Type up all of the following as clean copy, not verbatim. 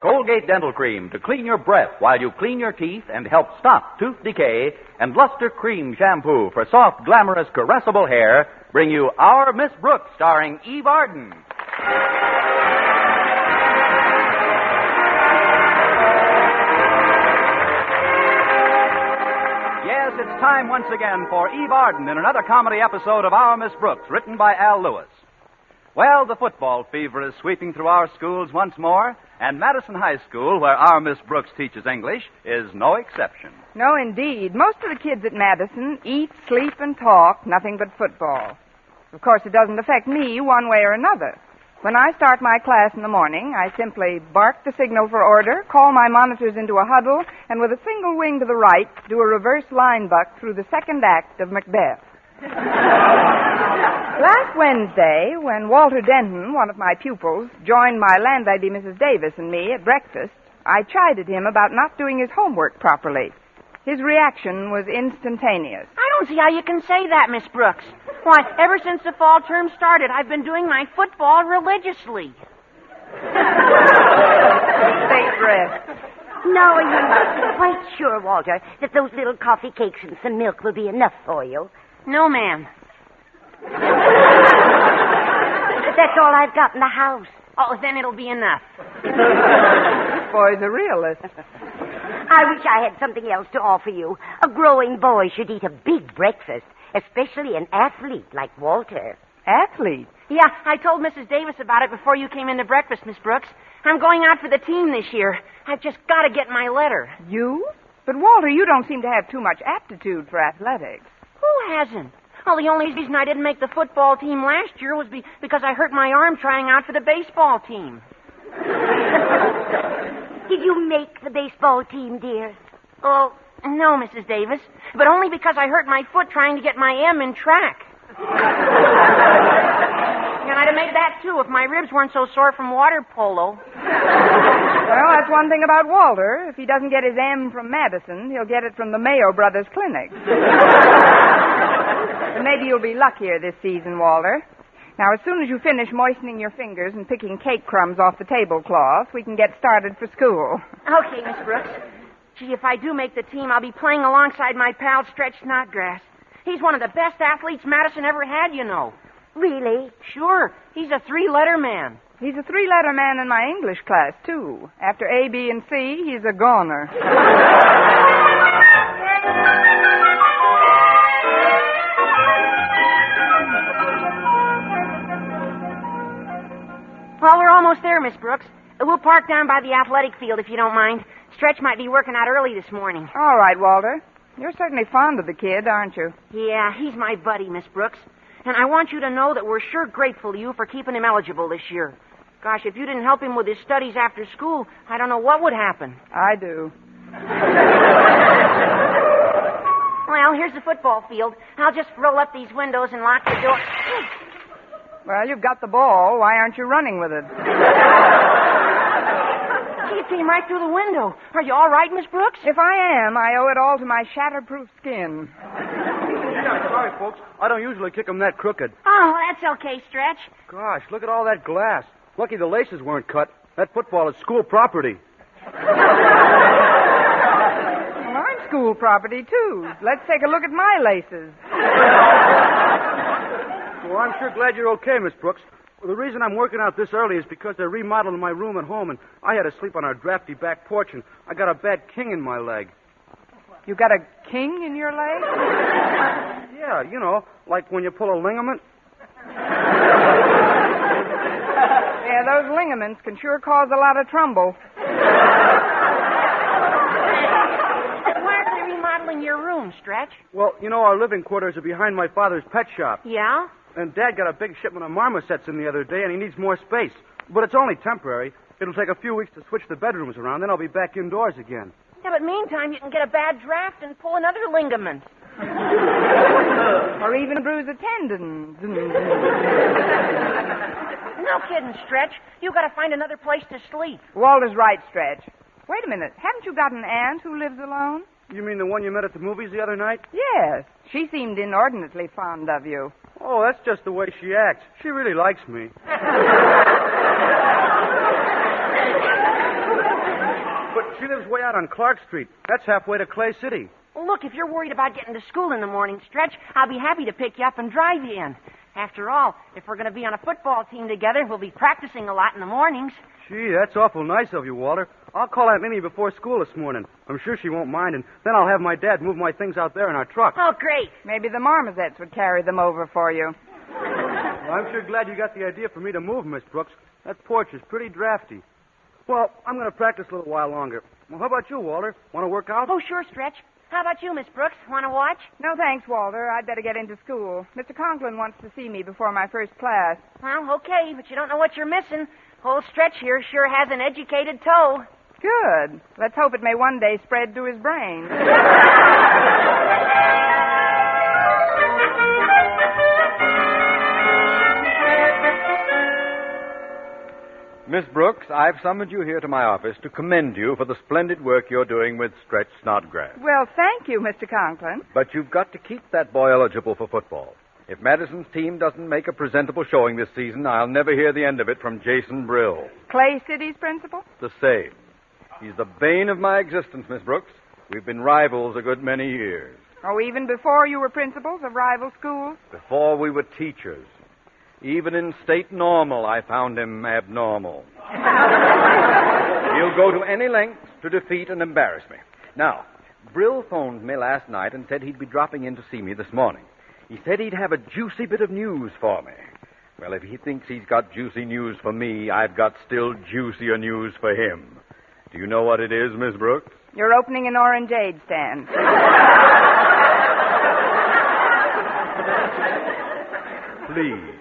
Colgate Dental Cream to clean your breath while you clean your teeth and help stop tooth decay, and Luster Cream Shampoo for soft, glamorous, caressable hair bring you Our Miss Brooks, starring Eve Arden. Yes, it's time once again for Eve Arden in another comedy episode of Our Miss Brooks, written by Al Lewis. Well, the football fever is sweeping through our schools once more, and Madison High School, where our Miss Brooks teaches English, is no exception. No, indeed. Most of the kids at Madison eat, sleep, and talk nothing but football. Of course, it doesn't affect me one way or another. When I start my class in the morning, I simply bark the signal for order, call my monitors into a huddle, and with a single wing to the right, do a reverse line buck through the second act of Macbeth. Last Wednesday, when Walter Denton, one of my pupils, joined my landlady, Mrs. Davis, and me at breakfast, I chided him about not doing his homework properly. His reaction was instantaneous. I don't see how you can say that, Miss Brooks. Why, ever since the fall term started, I've been doing my football religiously. State rest. No, you're quite sure, Walter, that those little coffee cakes and some milk will be enough for you? No, ma'am. That's all I've got in the house. Oh, then it'll be enough. This boy's a realist. I wish I had something else to offer you. A growing boy should eat a big breakfast, especially an athlete like Walter. Athlete? Yeah, I told Mrs. Davis about it before you came into breakfast, Miss Brooks. I'm going out for the team this year. I've just got to get my letter. You? But, Walter, you don't seem to have too much aptitude for athletics. Who hasn't? Well, the only reason I didn't make the football team last year was because I hurt my arm trying out for the baseball team. Did you make the baseball team, dear? Oh, no, Mrs. Davis. But only because I hurt my foot trying to get my M in track. And I'd have made that, too, if my ribs weren't so sore from water polo. Well, that's one thing about Walter. If he doesn't get his M from Madison, he'll get it from the Mayo Brothers Clinic. And maybe you'll be luckier this season, Walter. Now, as soon as you finish moistening your fingers and picking cake crumbs off the tablecloth, we can get started for school. Okay, Miss Brooks. Gee, if I do make the team, I'll be playing alongside my pal, Stretch Snodgrass. He's one of the best athletes Madison ever had, you know. Really? Sure. He's a three-letter man. He's a three-letter man in my English class, too. After A, B, and C, he's a goner. Well, we're almost there, Miss Brooks. We'll park down by the athletic field if you don't mind. Stretch might be working out early this morning. All right, Walter. You're certainly fond of the kid, aren't you? Yeah, he's my buddy, Miss Brooks. And I want you to know that we're sure grateful to you for keeping him eligible this year. Gosh, if you didn't help him with his studies after school, I don't know what would happen. I do. Well, here's the football field. I'll just roll up these windows and lock the door. Well, you've got the ball. Why aren't you running with it? Gee, it came right through the window. Are you all right, Miss Brooks? If I am, I owe it all to my shatterproof skin. Yeah, sorry, folks. I don't usually kick them that crooked. Oh, that's okay, Stretch. Gosh, look at all that glass. Lucky the laces weren't cut. That football is school property. Well, I'm school property, too. Let's take a look at my laces. Well, I'm sure glad you're okay, Miss Brooks. Well, the reason I'm working out this early is because they're remodeling my room at home, and I had to sleep on our drafty back porch, and I got a bad king in my leg. You got a king in your leg? Yeah, you know, like when you pull a ligament. Yeah, those ligaments can sure cause a lot of trouble. Why aren't they remodeling your room, Stretch? Well, you know, our living quarters are behind my father's pet shop. Yeah? And Dad got a big shipment of marmosets in the other day, and he needs more space. But it's only temporary. It'll take a few weeks to switch the bedrooms around, then I'll be back indoors again. Yeah, but meantime, you can get a bad draft and pull another ligament. Or even bruise a tendon. No kidding, Stretch. You got to find another place to sleep. Walter's right, Stretch. Wait a minute. Haven't you got an aunt who lives alone? You mean the one you met at the movies the other night? Yes. She seemed inordinately fond of you. Oh, that's just the way she acts. She really likes me. but she lives way out on Clark Street. That's halfway to Clay City. Well, look, if you're worried about getting to school in the morning, Stretch, I'll be happy to pick you up and drive you in. After all, if we're going to be on a football team together, we'll be practicing a lot in the mornings. Gee, that's awful nice of you, Walter. I'll call Aunt Minnie before school this morning. I'm sure she won't mind, and then I'll have my dad move my things out there in our truck. Oh, great. Maybe the marmosets would carry them over for you. Well, I'm sure glad you got the idea for me to move, Miss Brooks. That porch is pretty drafty. Well, I'm going to practice a little while longer. Well, how about you, Walter? Want to work out? Oh, sure, Stretch. How about you, Miss Brooks? Want to watch? No, thanks, Walter. I'd better get into school. Mr. Conklin wants to see me before my first class. Well, okay, but you don't know what you're missing. Old Stretch here sure has an educated toe. Good. Let's hope it may one day spread to his brain. Miss Brooks, I've summoned you here to my office to commend you for the splendid work you're doing with Stretch Snodgrass. Well, thank you, Mr. Conklin. But you've got to keep that boy eligible for football. If Madison's team doesn't make a presentable showing this season, I'll never hear the end of it from Jason Brill. Clay City's principal? The same. He's the bane of my existence, Miss Brooks. We've been rivals a good many years. Oh, even before you were principals of rival schools? Before we were teachers. Even in state normal, I found him abnormal. He'll go to any lengths to defeat and embarrass me. Now, Brill phoned me last night and said he'd be dropping in to see me this morning. He said he'd have a juicy bit of news for me. Well, if he thinks he's got juicy news for me, I've got still juicier news for him. Do you know what it is, Miss Brooks? You're opening an orangeade stand. Please.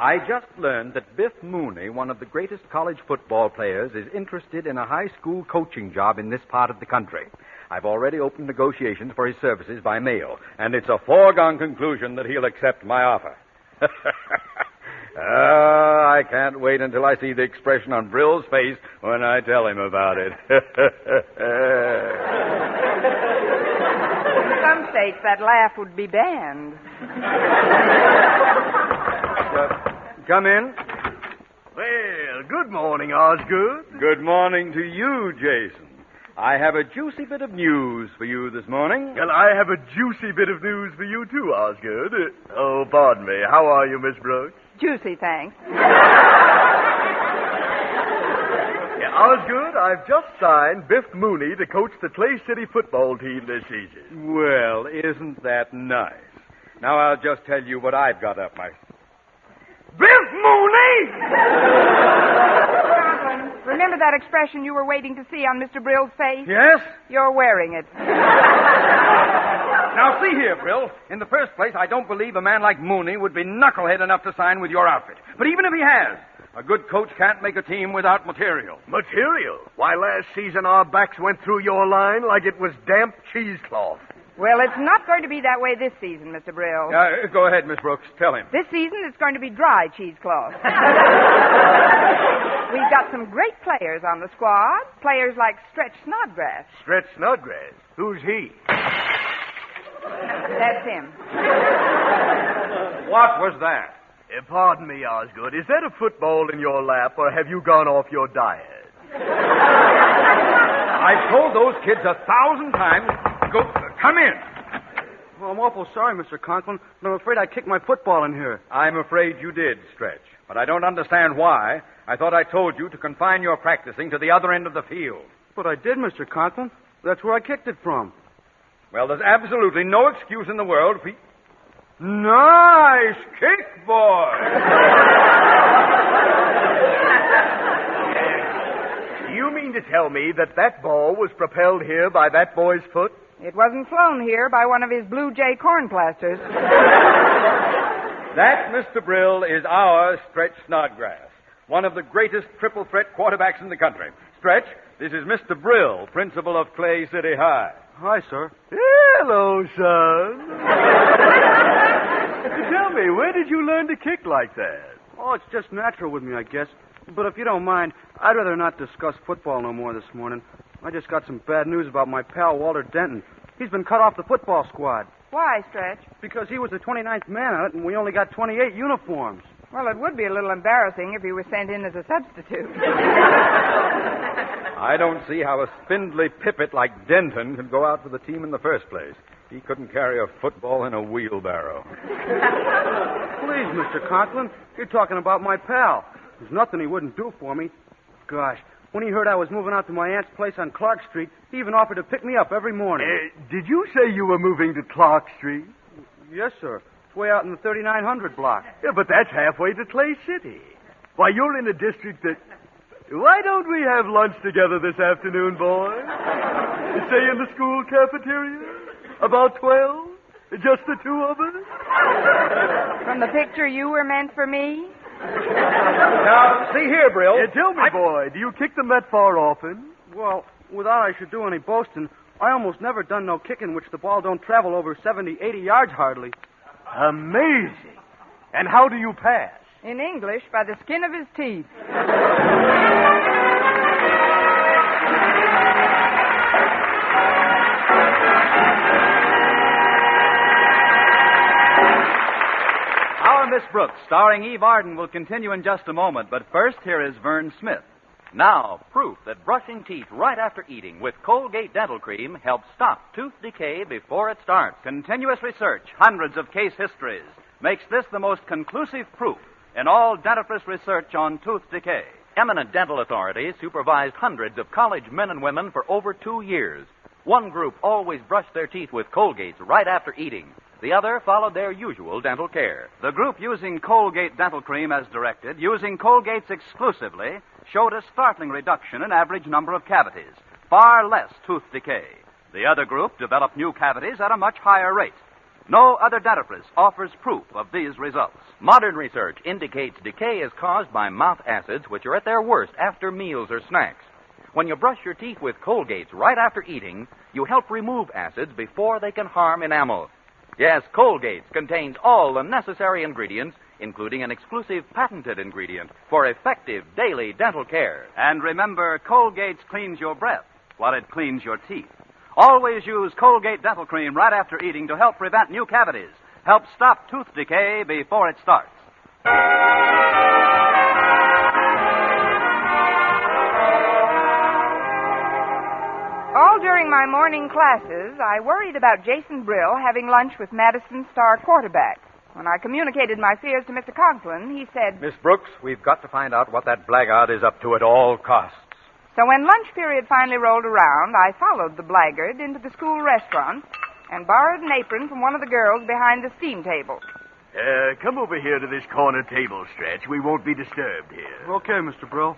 I just learned that Biff Mooney, one of the greatest college football players, is interested in a high school coaching job in this part of the country. I've already opened negotiations for his services by mail, and it's a foregone conclusion that he'll accept my offer. I can't wait until I see the expression on Brill's face when I tell him about it. In some states, that laugh would be banned. Come in. Well, good morning, Osgood. Good morning to you, Jason. I have a juicy bit of news for you this morning. Well, I have a juicy bit of news for you, too, Osgood. Oh, pardon me. How are you, Miss Brooks? Juicy, thanks. Osgood, I've just signed Biff Mooney to coach the Clay City football team this season. Well, isn't that nice? Now I'll just tell you what I've got up my... Biff Mooney! Conklin, remember that expression you were waiting to see on Mr. Brill's face? Yes? You're wearing it. Now, see here, Brill. In the first place, I don't believe a man like Mooney would be knucklehead enough to sign with your outfit. But even if he has, a good coach can't make a team without material. Material? Why, last season our backs went through your line like it was damp cheesecloth. Well, it's not going to be that way this season, Mr. Brill. Go ahead, Miss Brooks. Tell him. This season, it's going to be dry cheesecloth. We've got some great players on the squad. Players like Stretch Snodgrass. Stretch Snodgrass? Who's he? That's him. What was that? Pardon me, Osgood. Is that a football in your lap, or have you gone off your diet? I've told those kids 1,000 times, come in. Well, I'm awful sorry, Mr. Conklin, but I'm afraid I kicked my football in here. I'm afraid you did, Stretch. But I don't understand why. I thought I told you to confine your practicing to the other end of the field. But I did, Mr. Conklin. That's where I kicked it from. Well, there's absolutely no excuse in the world for... Nice kick, boy! You mean to tell me that ball was propelled here by that boy's foot? It wasn't flown here by one of his Blue Jay cornplasters. That, Mr. Brill, is our Stretch Snodgrass, one of the greatest triple threat quarterbacks in the country. Stretch, this is Mr. Brill, principal of Clay City High. Hi, sir. Hello, son. Tell me, where did you learn to kick like that? Oh, it's just natural with me, I guess. But if you don't mind, I'd rather not discuss football no more this morning. I just got some bad news about my pal, Walter Denton. He's been cut off the football squad. Why, Stretch? Because he was the 29th man on it, and we only got 28 uniforms. Well, it would be a little embarrassing if he were sent in as a substitute. I don't see how a spindly pippet like Denton could go out for the team in the first place. He couldn't carry a football in a wheelbarrow. Please, Mr. Conklin, you're talking about my pal. There's nothing he wouldn't do for me. Gosh, when he heard I was moving out to my aunt's place on Clark Street, he even offered to pick me up every morning. Did you say you were moving to Clark Street? Yes, sir. It's way out in the 3900 block. Yeah, but that's halfway to Clay City. Why, you're in a district that... Why don't we have lunch together this afternoon, boys? Say in the school cafeteria? About 12? Just the two of us? From the picture, you were meant for me? Now, see here, Brill. Tell me, boy, do you kick them that far often? Well, without I should do any boasting, I almost never done no kicking which the ball don't travel over 70, 80 yards hardly. Amazing. And how do you pass? In English, by the skin of his teeth. Our Miss Brooks, starring Eve Arden, will continue in just a moment, but first, here is Vern Smith. Now, proof that brushing teeth right after eating with Colgate Dental Cream helps stop tooth decay before it starts. Continuous research, hundreds of case histories, makes this the most conclusive proof in all dentifrice research on tooth decay. Eminent dental authorities supervised hundreds of college men and women for over 2 years. One group always brushed their teeth with Colgates right after eating. The other followed their usual dental care. The group using Colgate Dental Cream as directed, using Colgates exclusively, showed a startling reduction in average number of cavities, far less tooth decay. The other group developed new cavities at a much higher rate. No other dentifrice offers proof of these results. Modern research indicates decay is caused by mouth acids, which are at their worst after meals or snacks. When you brush your teeth with Colgates right after eating, you help remove acids before they can harm enamel. Yes, Colgates contains all the necessary ingredients, including an exclusive patented ingredient for effective daily dental care. And remember, Colgates cleans your breath while it cleans your teeth. Always use Colgate Dental Cream right after eating to help prevent new cavities, help stop tooth decay before it starts. All during my morning classes, I worried about Jason Brill having lunch with Madison's star quarterback. When I communicated my fears to Mr. Conklin, he said, Miss Brooks, we've got to find out what that blackguard is up to at all costs. So when lunch period finally rolled around, I followed the blackguard into the school restaurant and borrowed an apron from one of the girls behind the steam table. Come over here to this corner table, Stretch. We won't be disturbed here. Okay, Mr. Brill.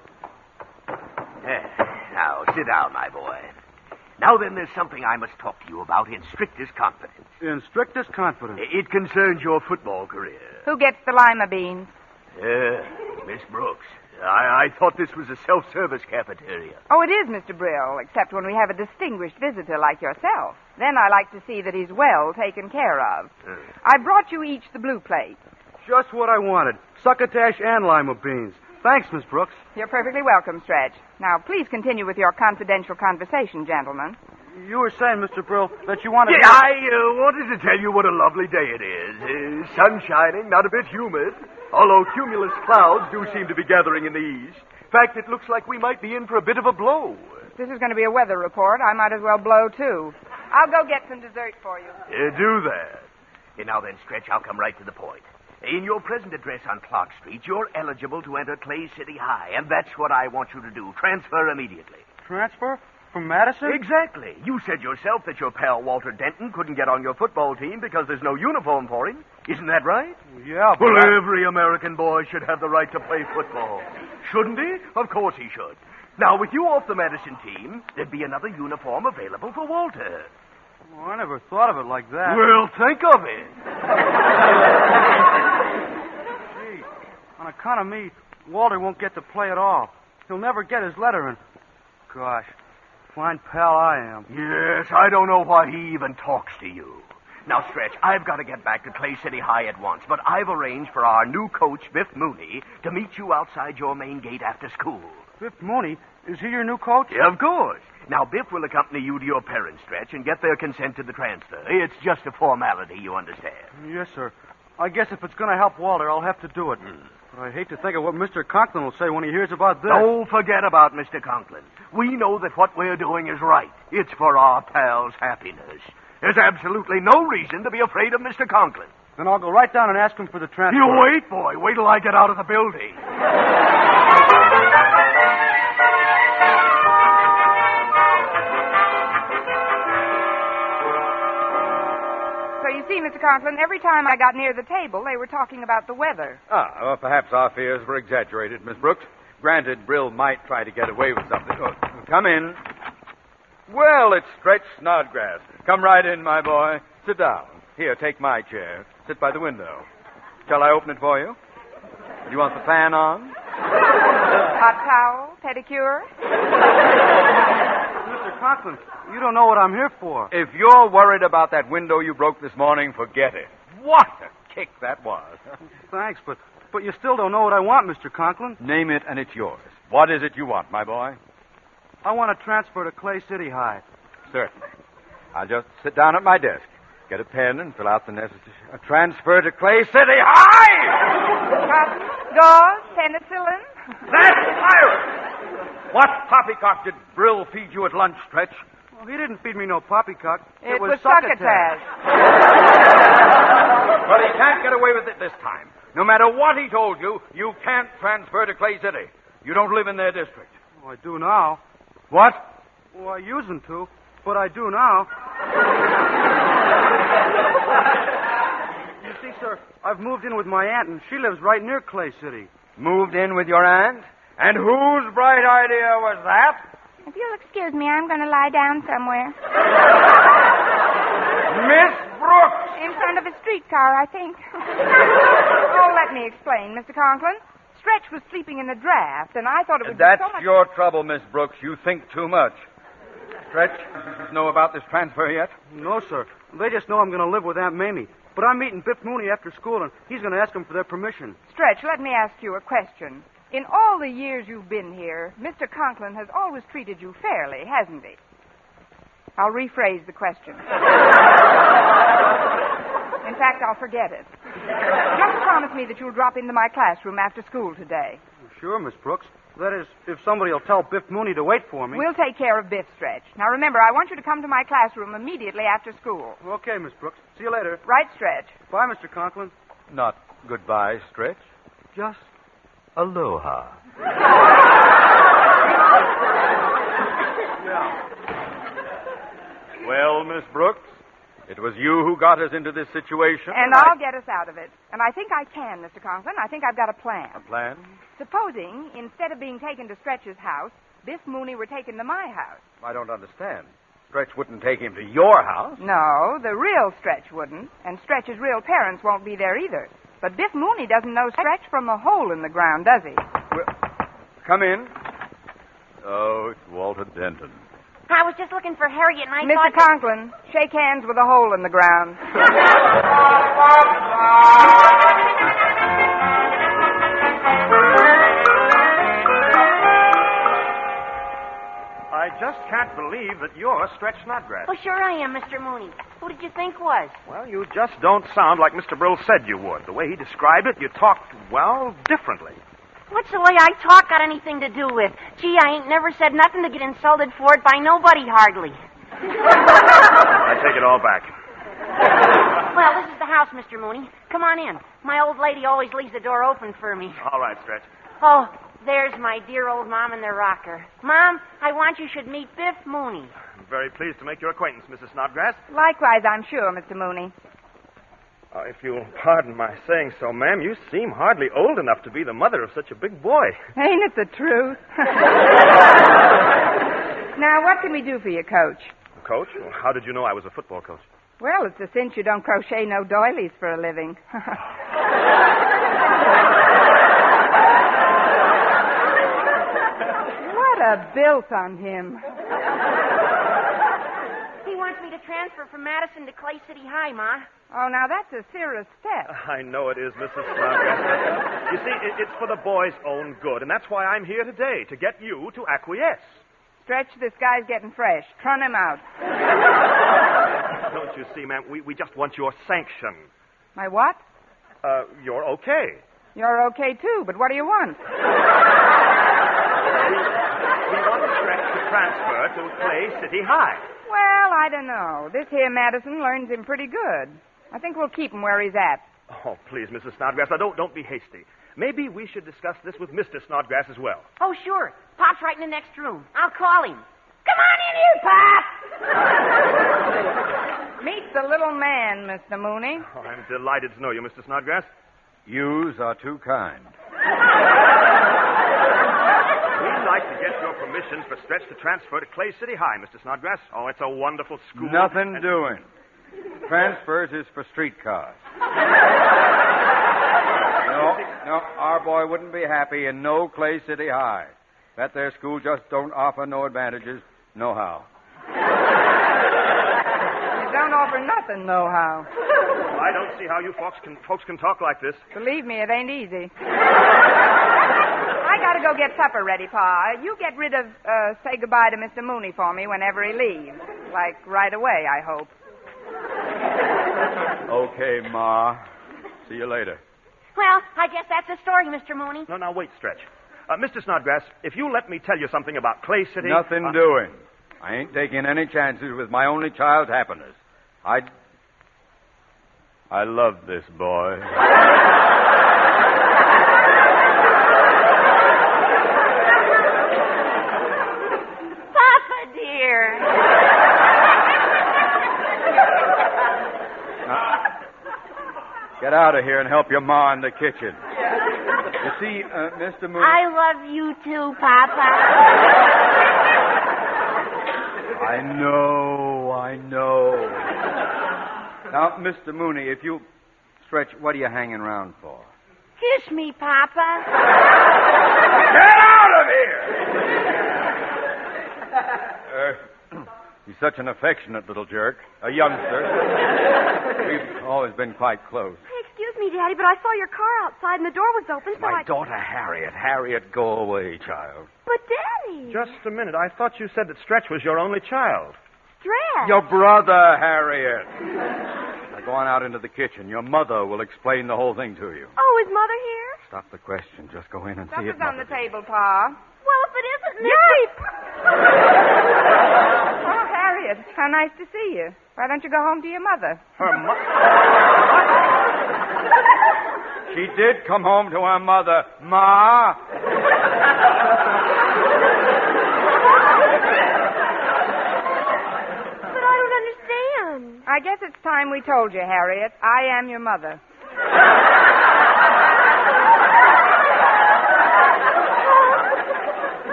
Now, sit down, my boy. Now then, there's something I must talk to you about in strictest confidence. In strictest confidence. It concerns your football career. Who gets the lima beans? Miss Brooks, I thought this was a self-service cafeteria. Oh, it is, Mr. Brill, except when we have a distinguished visitor like yourself. Then I like to see that he's well taken care of. I brought you each the blue plate. Just what I wanted. Succotash and lima beans. Thanks, Miss Brooks. You're perfectly welcome, Stretch. Now, please continue with your confidential conversation, gentlemen. You were saying, Mr. Brill, that you wanted... Yeah, I wanted to tell you what a lovely day it is. Sun shining, not a bit humid, although cumulus clouds do seem to be gathering in the east. In fact, it looks like we might be in for a bit of a blow. If this is going to be a weather report, I might as well blow, too. I'll go get some dessert for you. Do that. Now then, Stretch, I'll come right to the point. In your present address on Clark Street, you're eligible to enter Clay City High, and that's what I want you to do. Transfer immediately. Transfer? From Madison? Exactly. You said yourself that your pal Walter Denton couldn't get on your football team because there's no uniform for him. Isn't that right? Yeah, but... Well, every American boy should have the right to play football. Shouldn't he? Of course he should. Now, with you off the Madison team, there'd be another uniform available for Walter. Oh, I never thought of it like that. Well, think of it. Gee, on account of me, Walter won't get to play at all. He'll never get his letter in. Gosh, fine pal I am. Yes, I don't know why he even talks to you. Now, Stretch, I've got to get back to Clay City High at once, but I've arranged for our new coach, Biff Mooney, to meet you outside your main gate after school. Biff Mooney? Is he your new coach? Yeah, of course. Now, Biff will accompany you to your parents, Stretch, and get their consent to the transfer. It's just a formality, you understand. Yes, sir. I guess if it's going to help Walter, I'll have to do it. But I hate to think of what Mr. Conklin will say when he hears about this. Don't forget about Mr. Conklin. We know that what we're doing is right. It's for our pal's happiness. There's absolutely no reason to be afraid of Mr. Conklin. Then I'll go right down and ask him for the transfer. You wait, boy. Wait till I get out of the building. So you see, Mr. Conklin, every time I got near the table, they were talking about the weather. Well, perhaps our fears were exaggerated, Miss Brooks. Granted, Brill might try to get away with something. Oh, come in. Well, it's Stretch Snodgrass. Come right in, my boy. Sit down. Here, take my chair. Sit by the window. Shall I open it for you? Do you want the fan on? Hot towel, pedicure. Mr. Conklin, you don't know what I'm here for. If you're worried about that window you broke this morning, forget it. What a kick that was. Thanks, but you still don't know what I want, Mr. Conklin. Name it and it's yours. What is it you want, my boy? I want to transfer to Clay City High. Certainly. I'll just sit down at my desk, get a pen, and fill out the necessary... transfer to Clay City High! Cotton, gauze, penicillin. That's pirate! What poppycock did Brill feed you at lunch, Stretch? Well, he didn't feed me no poppycock. It was succotash. But he can't get away with it this time. No matter what he told you, you can't transfer to Clay City. You don't live in their district. Oh, I do now. What? Well, I usedn't to, but I do now. You see, sir, I've moved in with my aunt, and she lives right near Clay City. Moved in with your aunt? And whose bright idea was that? If you'll excuse me, I'm going to lie down somewhere. Miss Brooks! In front of a streetcar, I think. Oh, let me explain, Mr. Conklin. Stretch was sleeping in the draft, and I thought it would be That's so much... your trouble, Miss Brooks. You think too much. Stretch, you know about this transfer yet? No, sir. They just know I'm going to live with Aunt Mamie. But I'm meeting Biff Mooney after school, and he's going to ask them for their permission. Stretch, let me ask you a question. In all the years you've been here, Mr. Conklin has always treated you fairly, hasn't he? I'll rephrase the question. In fact, I'll forget it. Just promise me that you'll drop into my classroom after school today. Sure, Miss Brooks. That is, if somebody will tell Biff Mooney to wait for me. We'll take care of Biff, Stretch. Now, remember, I want you to come to my classroom immediately after school. Okay, Miss Brooks. See you later. Right, Stretch? Bye, Mr. Conklin. Not goodbye, Stretch. Just aloha. Yeah. Well, Miss Brooks, it was you who got us into this situation. And I'll get us out of it. And I think I can, Mr. Conklin. I think I've got a plan. A plan? Supposing, instead of being taken to Stretch's house, Biff Mooney were taken to my house. I don't understand. Stretch wouldn't take him to your house. No, the real Stretch wouldn't. And Stretch's real parents won't be there either. But Biff Mooney doesn't know Stretch from a hole in the ground, does he? Well, come in. Oh, it's Walter Denton. I was just looking for Harriet, and I Mr. thought... Conklin, shake hands with a hole in the ground. I just can't believe that you're Stretch Snodgrass. Oh, sure I am, Mr. Mooney. Who did you think was? Well, you just don't sound like Mr. Brill said you would. The way he described it, you talked, well, differently. What's the way I talk got anything to do with? Gee, I ain't never said nothing to get insulted for it by nobody, hardly. I take it all back. Well, this is the house, Mr. Mooney. Come on in. My old lady always leaves the door open for me. All right, Stretch. Oh, there's my dear old Mom in the rocker. Mom, I want you should meet Biff Mooney. I'm very pleased to make your acquaintance, Mrs. Snodgrass. Likewise, I'm sure, Mr. Mooney. If you'll pardon my saying so, ma'am, you seem hardly old enough to be the mother of such a big boy. Ain't it the truth? Now, what can we do for you, Coach? Coach? Well, how did you know I was a football coach? Well, it's a cinch you don't crochet no doilies for a living. What a built on him. He wants me to transfer from Madison to Clay City High, Ma. Oh, now that's a serious step. I know it is, Mrs. Snodgrass. You see, it's for the boy's own good, and that's why I'm here today, to get you to acquiesce. Stretch, this guy's getting fresh. Trun him out. Don't you see, ma'am, we just want your sanction. My what? You're okay. You're okay, too, but what do you want? We want Stretch to transfer to Clay City High. Well, I don't know. This here Madison learns him pretty good. I think we'll keep him where he's at. Oh, please, Mrs. Snodgrass, now don't be hasty. Maybe we should discuss this with Mr. Snodgrass as well. Oh, sure. Pop's right in the next room. I'll call him. Come on in here, Pop! Meet the little man, Mr. Mooney. Oh, I'm delighted to know you, Mr. Snodgrass. Yous are too kind. We'd like to get your permission for Stretch to transfer to Clay City High, Mr. Snodgrass. Oh, it's a wonderful school. Nothing doing. Transfers is for streetcars. No, our boy wouldn't be happy in no Clay City High. That there school just don't offer no advantages, no how. It don't offer nothing, no how. Well, I don't see how you folks can talk like this. Believe me, it ain't easy. I gotta go get supper ready, Pa. You get rid of, say goodbye to Mr. Mooney for me whenever he leaves. Like, right away, I hope. Okay, Ma. See you later. Well, I guess that's the story, Mr. Mooney. No, now, wait, Stretch. Mr. Snodgrass, if you let me tell you something about Clay City... Nothing doing. I ain't taking any chances with my only child's happiness. I love this boy. Papa, dear. Get out of here and help your ma in the kitchen. You see, Mr. Mooney... I love you too, Papa. I know. Now, Mr. Mooney, if you... Stretch, what are you hanging around for? Kiss me, Papa. Get out of here! He's such an affectionate little jerk. A youngster. We've always been quite close. Excuse me, Daddy, but I saw your car outside and the door was open, so My daughter, Harriet. Harriet, go away, child. But, Daddy... Just a minute. I thought you said that Stretch was your only child. Stretch. Your brother, Harriet. Now go on out into the kitchen. Your mother will explain the whole thing to you. Oh, is Mother here? Stop the question. Just go in and see Supper's it. on the table, Pa. Well, if it isn't Yep. Oh, Harriet, how nice to see you. Why don't you go home to your mother? Her mother... She did come home to her mother. Ma! But I don't understand. I guess it's time we told you, Harriet. I am your mother.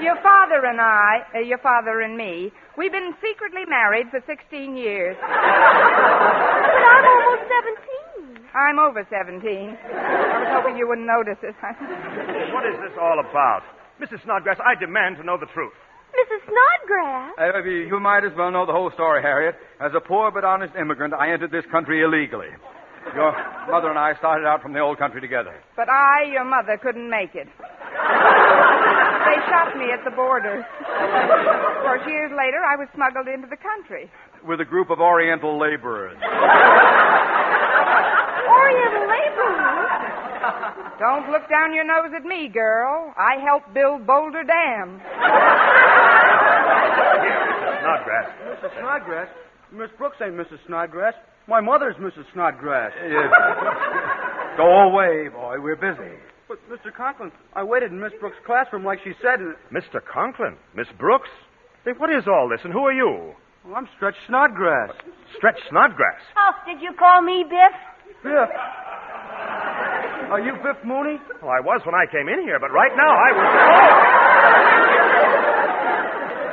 Your father and me, we've been secretly married for 16 years. But I'm almost 17. I'm over 17. I was hoping you wouldn't notice it. What is this all about? Mrs. Snodgrass, I demand to know the truth. Mrs. Snodgrass? You might as well know the whole story, Harriet. As a poor but honest immigrant, I entered this country illegally. Your mother and I started out from the old country together. But I, your mother, couldn't make it. They shot me at the border. Of course, years later, I was smuggled into the country. With a group of Oriental laborers. Oriental laborers? Don't look down your nose at me, girl. I helped build Boulder Dam. Here, Mrs. Snodgrass. Mrs. Snodgrass? Miss Brooks ain't Mrs. Snodgrass. My mother's Mrs. Snodgrass. Yes. Go away, boy. We're busy. But, Mr. Conklin, I waited in Miss Brooks' classroom like she said, and... Mr. Conklin? Miss Brooks? Say, what is all this, and who are you? Well, I'm Stretch Snodgrass. Stretch Snodgrass. Oh, did you call me Biff? Biff. Are you Biff Mooney? Well, I was when I came in here, but right now I was...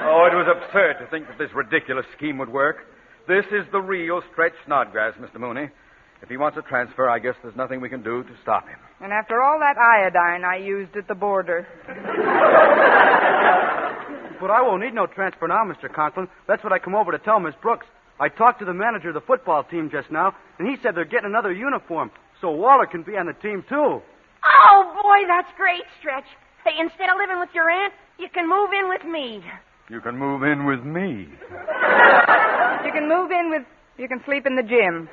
Oh, it was absurd to think that this ridiculous scheme would work. This is the real Stretch Snodgrass, Mr. Mooney. If he wants a transfer, I guess there's nothing we can do to stop him. And after all that iodine I used at the border. But I won't need no transfer now, Mr. Conklin. That's what I come over to tell Miss Brooks. I talked to the manager of the football team just now, and he said they're getting another uniform, so Waller can be on the team, too. Oh, boy, that's great, Stretch. Hey, instead of living with your aunt, you can move in with me. You can move in with me. You can move in with... You can sleep in the gym.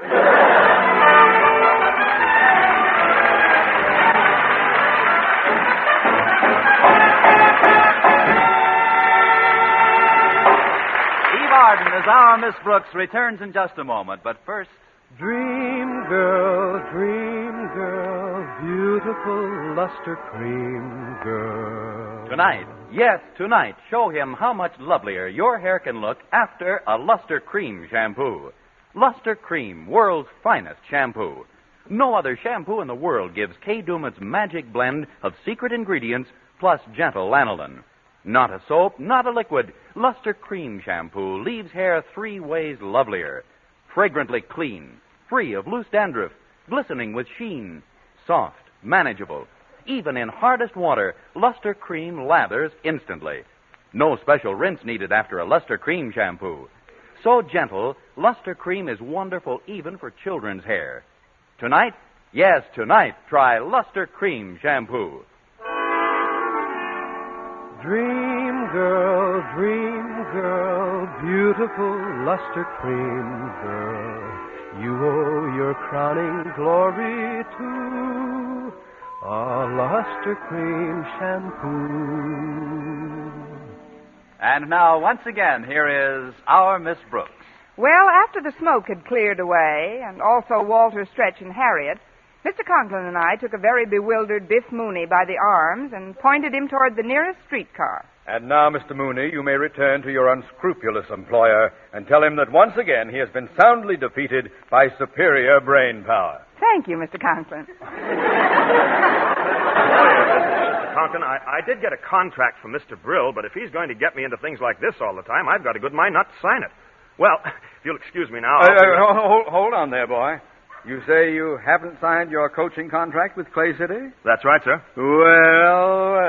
Arden as our Miss Brooks returns in just a moment. But first... Dream girl, beautiful luster cream girl. Tonight, yes, tonight, show him how much lovelier your hair can look after a Luster Cream shampoo. Luster Cream, world's finest shampoo. No other shampoo in the world gives Kay Daumit's magic blend of secret ingredients plus gentle lanolin. Not a soap, not a liquid. Luster Cream shampoo leaves hair 3 ways lovelier. Fragrantly clean, free of loose dandruff, glistening with sheen, soft, manageable. Even in hardest water, Luster Cream lathers instantly. No special rinse needed after a Luster Cream shampoo. So gentle, Luster Cream is wonderful even for children's hair. Tonight, yes, tonight, try Luster Cream shampoo. Dream girl, beautiful luster cream girl. You owe your crowning glory to a luster cream shampoo. And now, once again, here is our Miss Brooks. Well, after the smoke had cleared away, and also Walter, Stretch, and Harriet, Mr. Conklin and I took a very bewildered Biff Mooney by the arms and pointed him toward the nearest streetcar. And now, Mr. Mooney, you may return to your unscrupulous employer and tell him that once again he has been soundly defeated by superior brain power. Thank you, Mr. Conklin. Mr. Conklin, I did get a contract from Mr. Brill, but if he's going to get me into things like this all the time, I've got a good mind not to sign it. Well, if you'll excuse me now... Hold on there, boy. You say you haven't signed your coaching contract with Clay City? That's right, sir. Well.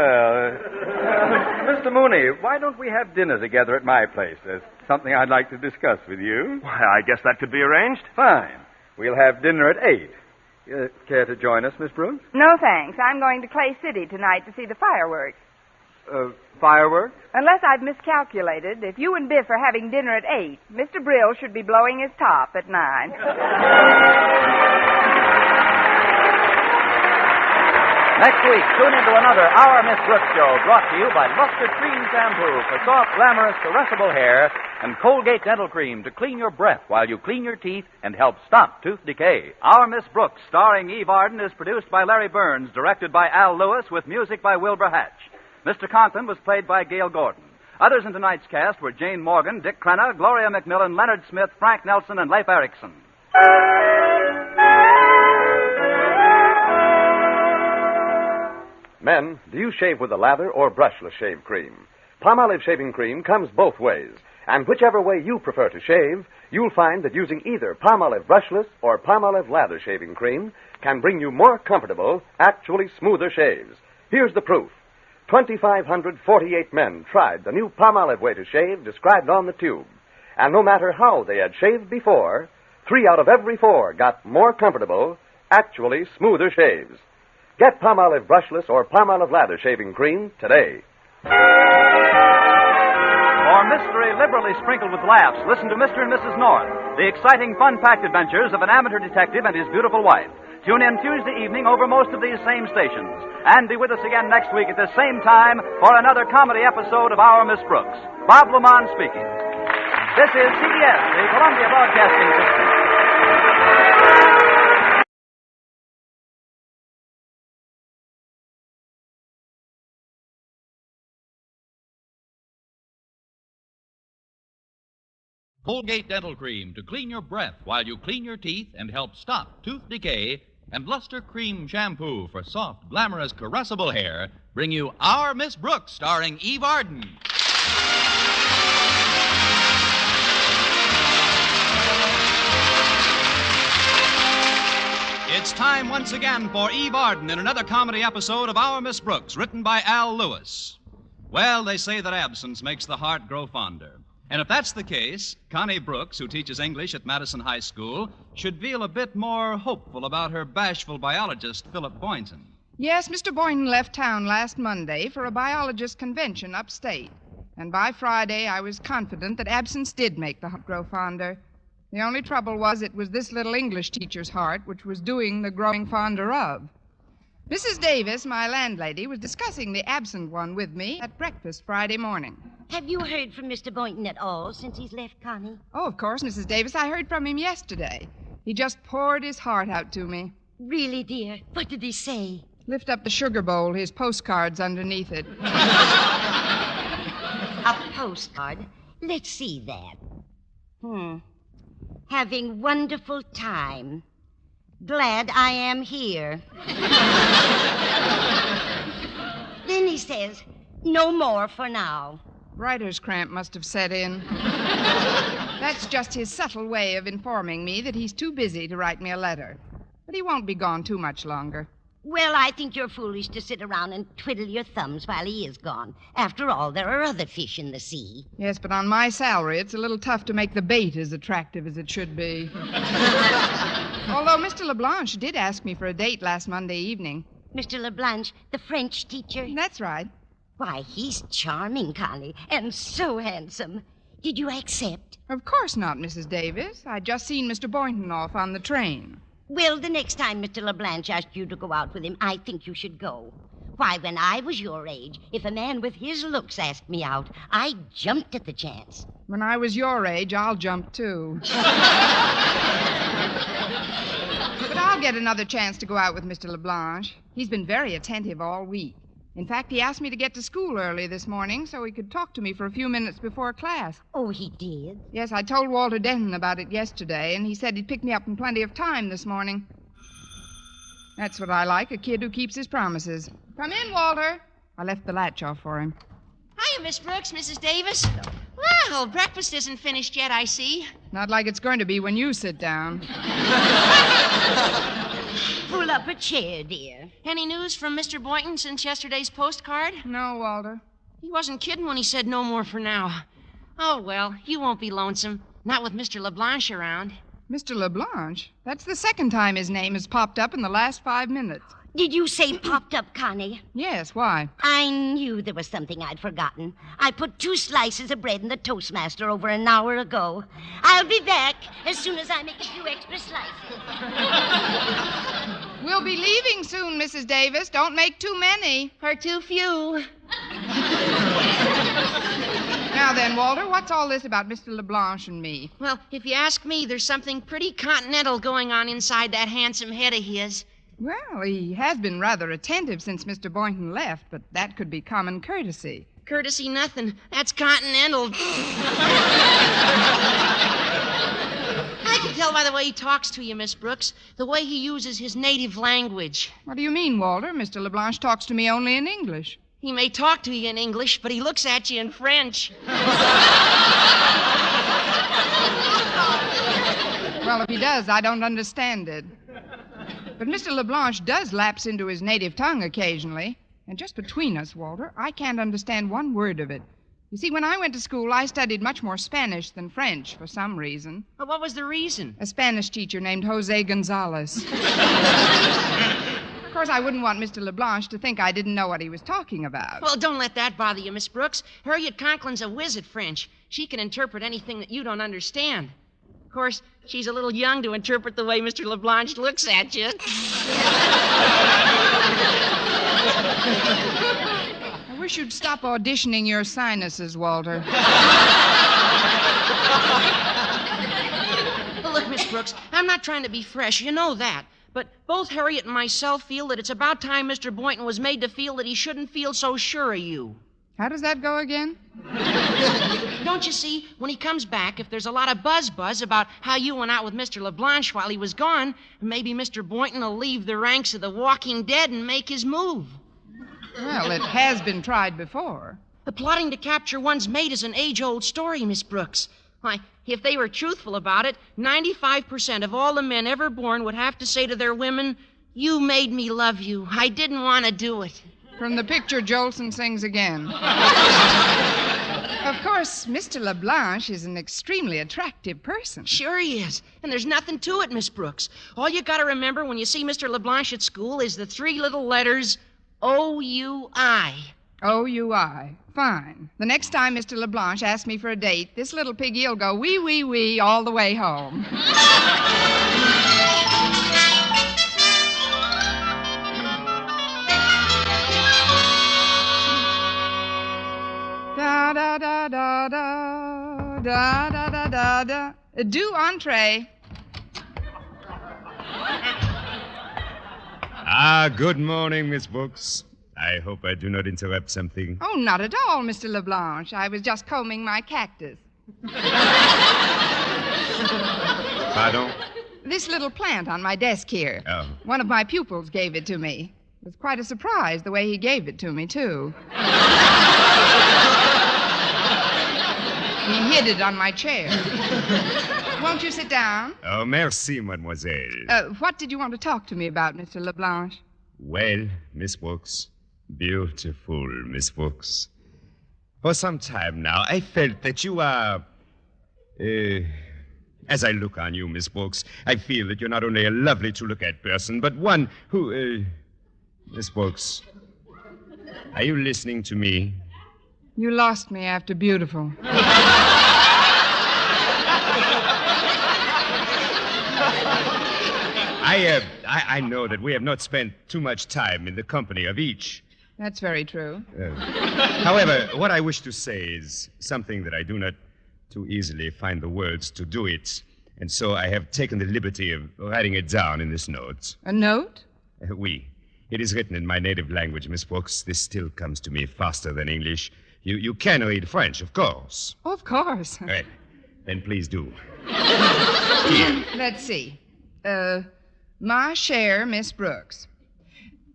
Mr. Mooney, why don't we have dinner together at my place? There's something I'd like to discuss with you. Why, I guess that could be arranged. Fine. We'll have dinner at 8. Care to join us, Miss Brooks? No, thanks. I'm going to Clay City tonight to see the fireworks. Fireworks? Unless I've miscalculated, if you and Biff are having dinner at 8, Mr. Brill should be blowing his top at 9. Next week, tune into another Our Miss Brooks show brought to you by Luster Cream Shampoo for soft, glamorous, caressable hair and Colgate Dental Cream to clean your breath while you clean your teeth and help stop tooth decay. Our Miss Brooks, starring Eve Arden, is produced by Larry Burns, directed by Al Lewis, with music by Wilbur Hatch. Mr. Conklin was played by Gail Gordon. Others in tonight's cast were Jane Morgan, Dick Crenna, Gloria McMillan, Leonard Smith, Frank Nelson, and Leif Erikson. Men, do you shave with a lather or brushless shave cream? Palmolive shaving cream comes both ways, and whichever way you prefer to shave, you'll find that using either Palmolive brushless or Palmolive lather shaving cream can bring you more comfortable, actually smoother shaves. Here's the proof. 2,548 men tried the new Palmolive way to shave described on the tube. And no matter how they had shaved before, 3 out of every 4 got more comfortable, actually smoother shaves. Get Palmolive brushless or Palmolive lather shaving cream today. For mystery liberally sprinkled with laughs, listen to Mr. and Mrs. North, the exciting, fun-packed adventures of an amateur detective and his beautiful wife. Tune in Tuesday evening over most of these same stations. And be with us again next week at the same time for another comedy episode of Our Miss Brooks. Bob Lamont speaking. This is CBS, the Columbia Broadcasting System. Colgate Dental Cream to clean your breath while you clean your teeth and help stop tooth decay, and Luster Cream Shampoo for soft, glamorous, caressable hair bring you Our Miss Brooks, starring Eve Arden. It's time once again for Eve Arden in another comedy episode of Our Miss Brooks, written by Al Lewis. Well, they say that absence makes the heart grow fonder. And if that's the case, Connie Brooks, who teaches English at Madison High School, should feel a bit more hopeful about her bashful biologist, Philip Boynton. Yes, Mr. Boynton left town last Monday for a biologist convention upstate. And by Friday, I was confident that absence did make the heart grow fonder. The only trouble was it was this little English teacher's heart which was doing the growing fonder of. Mrs. Davis, my landlady, was discussing the absent one with me at breakfast Friday morning. Have you heard from Mr. Boynton at all since he's left, Connie? Oh, of course, Mrs. Davis. I heard from him yesterday. He just poured his heart out to me. Really, dear? What did he say? Lift up the sugar bowl. His postcard's underneath it. A postcard? Let's see that. Having wonderful time. Glad I am here. Then he says, no more for now. Writer's cramp must have set in. That's just his subtle way of informing me that he's too busy to write me a letter. But he won't be gone too much longer. Well, I think you're foolish to sit around and twiddle your thumbs while he is gone. After all, there are other fish in the sea. Yes, but on my salary, it's a little tough to make the bait as attractive as it should be. Although Mr. Leblanche did ask me for a date last Monday evening. Mr. Leblanche, the French teacher? That's right. Why, he's charming, Connie, and so handsome. Did you accept? Of course not, Mrs. Davis. I'd just seen Mr. Boynton off on the train. Well, the next time Mr. Leblanche asked you to go out with him, I think you should go. Why, when I was your age, if a man with his looks asked me out, I jumped at the chance. When I was your age, I'll jump, too. But I'll get another chance to go out with Mr. Leblanche. He's been very attentive all week. In fact, he asked me to get to school early this morning so he could talk to me for a few minutes before class. Oh, he did? Yes, I told Walter Denton about it yesterday, and he said he'd pick me up in plenty of time this morning. That's what I like, a kid who keeps his promises. Come in, Walter. I left the latch off for him. Hiya, Miss Brooks, Mrs. Davis. Well, breakfast isn't finished yet, I see. Not like it's going to be when you sit down. Pull up a chair, dear. Any news from Mr. Boynton since yesterday's postcard? No, Walter. He wasn't kidding when he said no more for now. Oh, well, you won't be lonesome. Not with Mr. Leblanche around. Mr. Leblanche? That's the second time his name has popped up in the last 5 minutes. Did you say popped up, Connie? Yes, why? I knew there was something I'd forgotten. I put 2 slices of bread in the toastmaster over an hour ago. I'll be back as soon as I make a few extra slices. We'll be leaving soon, Mrs. Davis. Don't make too many. Or too few. Now then, Walter, what's all this about Mr. Leblanche and me? Well, if you ask me, there's something pretty continental going on inside that handsome head of his. Well, he has been rather attentive since Mr. Boynton left, but that could be common courtesy. Courtesy nothing. That's continental. I can tell by the way he talks to you, Miss Brooks, the way he uses his native language. What do you mean, Walter? Mr. Leblanche talks to me only in English. He may talk to you in English, but he looks at you in French. Well, if he does, I don't understand it. But Mr. Leblanche does lapse into his native tongue occasionally. And just between us, Walter, I can't understand one word of it. You see, when I went to school, I studied much more Spanish than French for some reason. Well, what was the reason? A Spanish teacher named Jose Gonzalez. Of course, I wouldn't want Mr. Leblanche to think I didn't know what he was talking about. Well, don't let that bother you, Miss Brooks. Harriet Conklin's a whiz at French. She can interpret anything that you don't understand. Of course, she's a little young to interpret the way Mr. Leblanche looks at you. I wish you'd stop auditioning your sinuses, Walter. Well, look, Miss Brooks, I'm not trying to be fresh. You know that. But both Harriet and myself feel that it's about time Mr. Boynton was made to feel that he shouldn't feel so sure of you. How does that go again? Don't you see, when he comes back, if there's a lot of buzz about how you went out with Mr. Leblanche while he was gone, maybe Mr. Boynton will leave the ranks of the Walking Dead and make his move. Well, it has been tried before. The plotting to capture one's mate is an age-old story, Miss Brooks. Why, if they were truthful about it, 95% of all the men ever born would have to say to their women, "You made me love you. I didn't want to do it." From the picture Jolson sings again. Of course, Mr. Leblanche is an extremely attractive person. Sure he is. And there's nothing to it, Miss Brooks. All you got to remember when you see Mr. Leblanche at school is the 3 little letters O-U-I. O-U-I. Fine. The next time Mr. Leblanche asks me for a date, this little piggy'll go wee, wee, wee all the way home. Da Da da da da da da da da da da. Do entree. Good morning, Miss Brooks. I hope I do not interrupt something. Oh, not at all, Mr. Leblanche. I was just combing my cactus. Pardon? This little plant on my desk here. Oh. One of my pupils gave it to me. It was quite a surprise the way he gave it to me, too. He hid it on my chair. Won't you sit down? Oh, merci, mademoiselle. What did you want to talk to me about, Mr. Leblanche? Well, Miss Brooks, beautiful Miss Brooks. For some time now, I felt that you are... as I look on you, Miss Brooks, I feel that you're not only a lovely to look at person, but one who... Miss Brooks, are you listening to me? You lost me after beautiful. I know that we have not spent too much time in the company of each. That's very true. However, what I wish to say is something that I do not too easily find the words to do it. And so I have taken the liberty of writing it down in this note. A note? Oui. It is written in my native language, Miss Brooks. This still comes to me faster than English. You can read French, of course. Of course. Well, then please do. Here. Let's see. Ma chère Miss Brooks.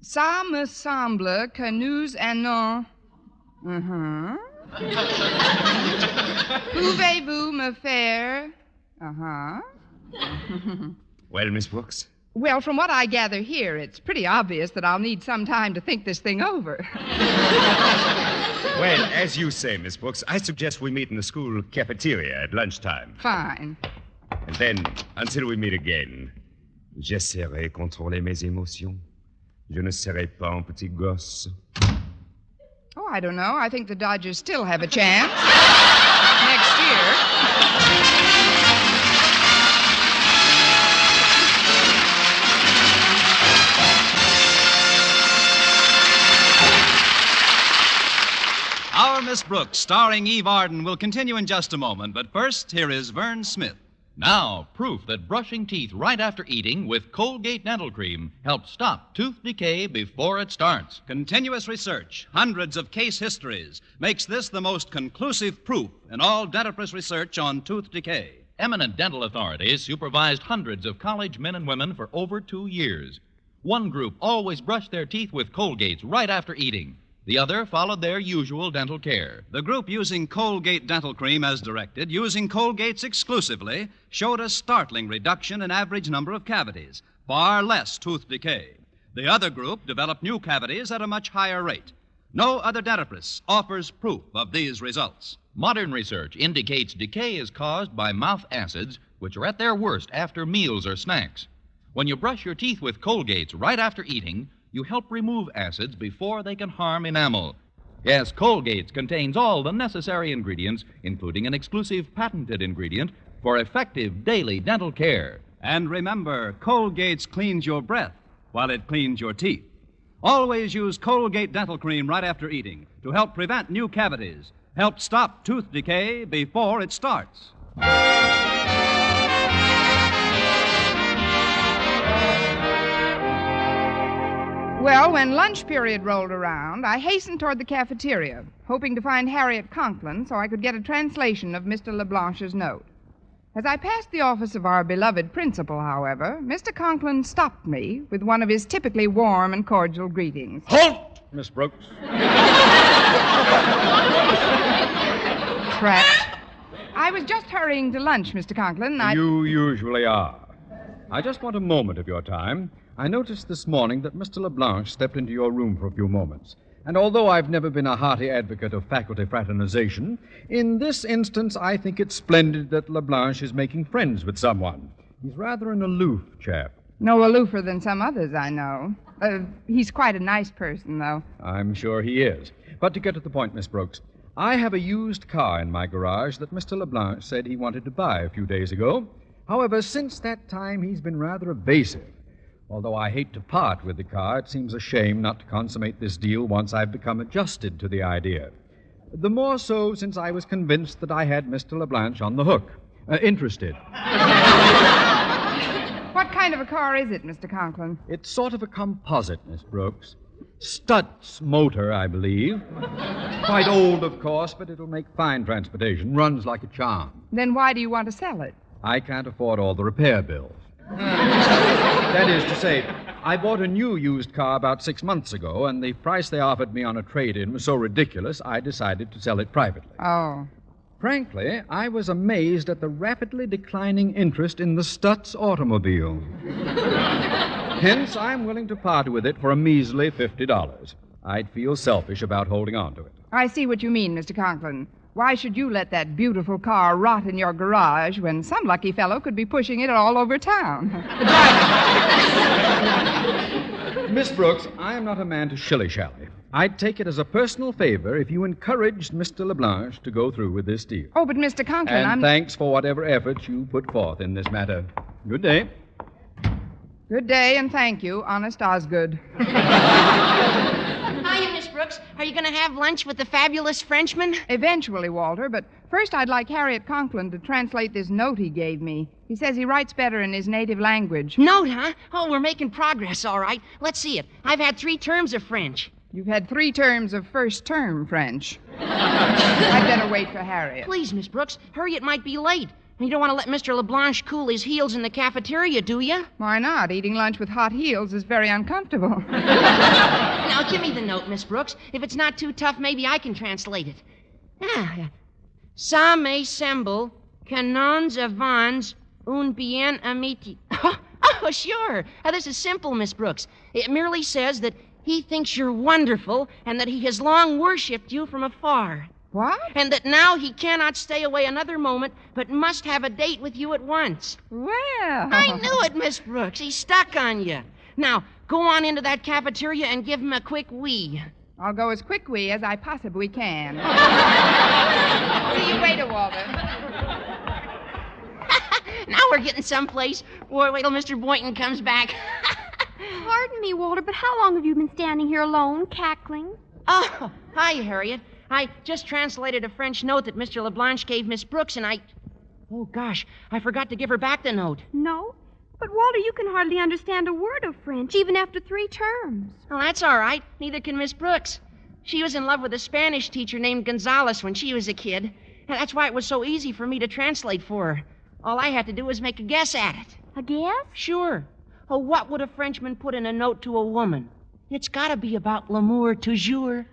Ça me semble que nous allons... Pouvez-vous me faire... Well, Miss Brooks? Well, from what I gather here, it's pretty obvious that I'll need some time to think this thing over. Well, as you say, Miss Brooks, I suggest we meet in the school cafeteria at lunchtime. Fine. And then, until we meet again, j'essaierai contrôler mes émotions. Je ne serai pas un petit gosse. Oh, I don't know. I think the Dodgers still have a chance. Next year. Our Miss Brooks, starring Eve Arden, will continue in just a moment. But first, here is Vern Smith. Now, proof that brushing teeth right after eating with Colgate Dental Cream helps stop tooth decay before it starts. Continuous research, hundreds of case histories, makes this the most conclusive proof in all dentifrice research on tooth decay. Eminent dental authorities supervised hundreds of college men and women for over 2 years. One group always brushed their teeth with Colgates right after eating. The other followed their usual dental care. The group using Colgate Dental Cream as directed, using Colgates exclusively, showed a startling reduction in average number of cavities, far less tooth decay. The other group developed new cavities at a much higher rate. No other dentifrice offers proof of these results. Modern research indicates decay is caused by mouth acids, which are at their worst after meals or snacks. When you brush your teeth with Colgates right after eating, you help remove acids before they can harm enamel. Yes, Colgates contains all the necessary ingredients, including an exclusive patented ingredient for effective daily dental care. And remember, Colgates cleans your breath while it cleans your teeth. Always use Colgate Dental Cream right after eating to help prevent new cavities, help stop tooth decay before it starts. Well, when lunch period rolled around, I hastened toward the cafeteria, hoping to find Harriet Conklin so I could get a translation of Mr. Leblanche's note. As I passed the office of our beloved principal, however, Mr. Conklin stopped me with one of his typically warm and cordial greetings. Halt, Miss Brooks. Trapped. I was just hurrying to lunch, Mr. Conklin. You usually are. I just want a moment of your time. I noticed this morning that Mr. Leblanche stepped into your room for a few moments. And although I've never been a hearty advocate of faculty fraternization, in this instance I think it's splendid that Leblanche is making friends with someone. He's rather an aloof chap. No aloofer than some others I know. He's quite a nice person, though. I'm sure he is. But to get to the point, Miss Brooks, I have a used car in my garage that Mr. Leblanche said he wanted to buy a few days ago. However, since that time, he's been rather evasive. Although I hate to part with the car, it seems a shame not to consummate this deal once I've become adjusted to the idea. The more so since I was convinced that I had Mr. Leblanche on the hook. Interested. What kind of a car is it, Mr. Conklin? It's sort of a composite, Miss Brooks. Stutz motor, I believe. Quite old, of course, but it'll make fine transportation. Runs like a charm. Then why do you want to sell it? I can't afford all the repair bills. That is to say, I bought a new used car about 6 months ago, and the price they offered me on a trade-in was so ridiculous, I decided to sell it privately. Oh. Frankly, I was amazed at the rapidly declining interest in the Stutz automobile. Hence, I'm willing to part with it for a measly $50. I'd feel selfish about holding on to it. I see what you mean, Mr. Conklin. Why should you let that beautiful car rot in your garage when some lucky fellow could be pushing it all over town? Miss Brooks, I am not a man to shilly-shally. I'd take it as a personal favor if you encouraged Mr. Leblanche to go through with this deal. Oh, but Mr. Conklin, And thanks for whatever efforts you put forth in this matter. Good day. Good day, and thank you, Honest Osgood. Hiya, Miss Brooks. Are you going to have lunch with the fabulous Frenchman? Eventually, Walter, but first I'd like Harriet Conklin to translate this note he gave me. He says he writes better in his native language. Note, huh? Oh, we're making progress, all right. Let's see it. I've had 3 terms of French. You've had 3 terms of first-term French. I'd better wait for Harriet. Please, Miss Brooks, Harriet might be late. You don't want to let Mr. Leblanche cool his heels in the cafeteria, do you? Why not? Eating lunch with hot heels is very uncomfortable. Now, give me the note, Miss Brooks. If it's not too tough, maybe I can translate it. Ça me semble que nous avons un bien amitié. Oh, sure. This is simple, Miss Brooks. It merely says that he thinks you're wonderful and that he has long worshipped you from afar. What? And that now he cannot stay away another moment, but must have a date with you at once. Well. I knew it, Miss Brooks. He's stuck on you. Now, go on into that cafeteria and give him a quick wee. I'll go as quickly as I possibly can. See you later, Walter. Now we're getting someplace. Wait till Mr. Boynton comes back. Pardon me, Walter, but how long have you been standing here alone, cackling? Oh, hi, Harriet. I just translated a French note that Mr. Leblanche gave Miss Brooks, and Oh, gosh, I forgot to give her back the note. No? But, Walter, you can hardly understand a word of French, even after 3 terms. Well, that's all right. Neither can Miss Brooks. She was in love with a Spanish teacher named Gonzales when she was a kid. And that's why it was so easy for me to translate for her. All I had to do was make a guess at it. A guess? Sure. Oh, what would a Frenchman put in a note to a woman? It's got to be about l'amour toujours.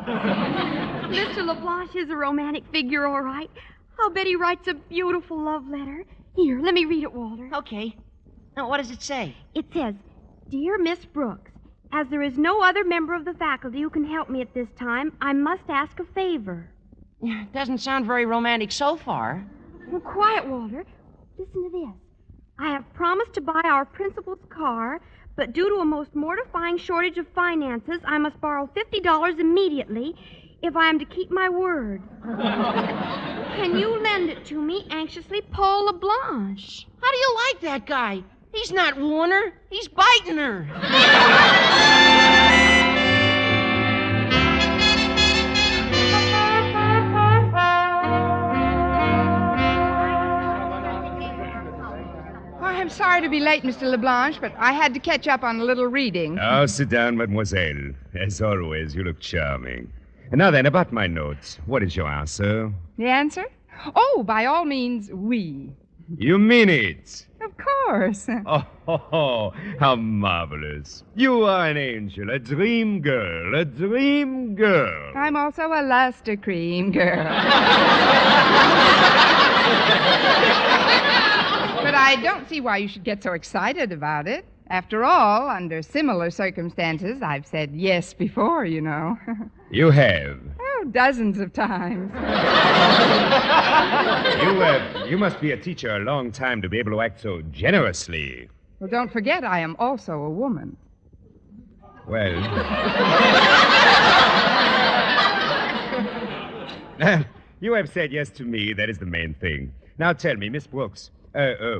Mr. Leblanche is a romantic figure, all right. I'll bet he writes a beautiful love letter. Here, let me read it, Walter. Okay. Now, what does it say? It says, Dear Miss Brooks, as there is no other member of the faculty who can help me at this time, I must ask a favor. It doesn't sound very romantic so far. Well, quiet, Walter. Listen to this. I have promised to buy our principal's car, but due to a most mortifying shortage of finances, I must borrow $50 immediately if I am to keep my word. Can you lend it to me? Anxiously, Paul Leblanche. How do you like that guy? He's not wooing her. He's biting her. I'm sorry to be late, Mr. Leblanche, but I had to catch up on a little reading. Oh, sit down, mademoiselle. As always, you look charming. And now then, about my notes. What is your answer? The answer? Oh, by all means, oui. You mean it? Of course. Oh, how marvelous. You are an angel, a dream girl, a dream girl. I'm also a luster cream girl. But I don't see why you should get so excited about it. After all, under similar circumstances, I've said yes before, you know. You have? Oh, dozens of times. You must be a teacher a long time to be able to act so generously. Well, don't forget, I am also a woman. Well... You have said yes to me. That is the main thing. Now tell me, Miss Brooks,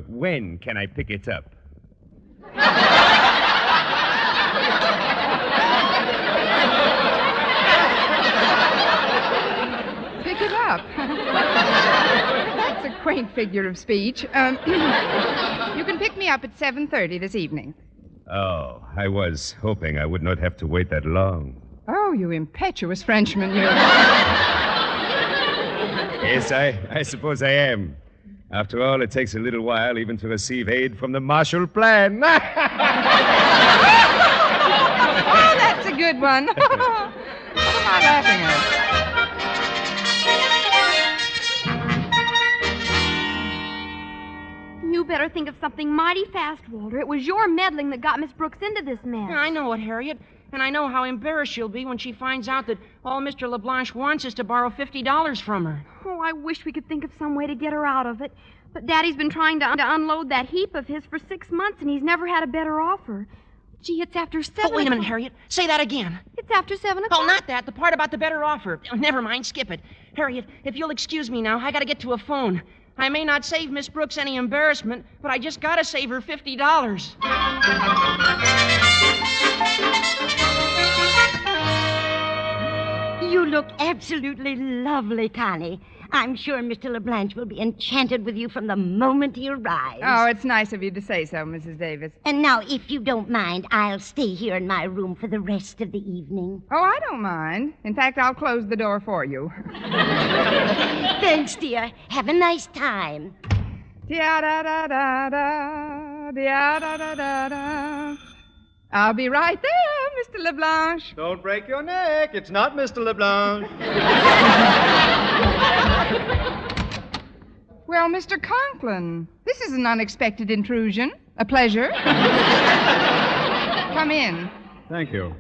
when can I pick it up? up. That's a quaint figure of speech. You can pick me up at 7:30 this evening. Oh, I was hoping I would not have to wait that long. Oh, you impetuous Frenchman, you. Yes, I suppose I am. After all, it takes a little while even to receive aid from the Marshall Plan. Oh, that's a good one. What am I laughing at? You better think of something mighty fast, Walter. It was your meddling that got Miss Brooks into this mess. Yeah, I know it, Harriet. And I know how embarrassed she'll be when she finds out that all Mr. Leblanche wants is to borrow $50 from her. Oh, I wish we could think of some way to get her out of it. But Daddy's been trying to unload that heap of his for 6 months, and he's never had a better offer. Gee, it's after 7 Oh, wait a minute, Harriet. Say that again. It's after 7 o'clock. Oh, not that. The part about the better offer. Oh, never mind. Skip it. Harriet, if you'll excuse me now, I gotta get to a phone. I may not save Miss Brooks any embarrassment, but I just gotta save her $50. You look absolutely lovely, Connie. I'm sure Mr. Leblanche will be enchanted with you from the moment he arrives. Oh, it's nice of you to say so, Mrs. Davis. And now, if you don't mind, I'll stay here in my room for the rest of the evening. Oh, I don't mind. In fact, I'll close the door for you. Thanks, dear. Have a nice time. Da-da-da-da-da, da-da-da-da-da. I'll be right there, Mr. Leblanche. Don't break your neck. It's not Mr. Leblanche. Well, Mr. Conklin, this is an unexpected intrusion. A pleasure. Come in. Thank you.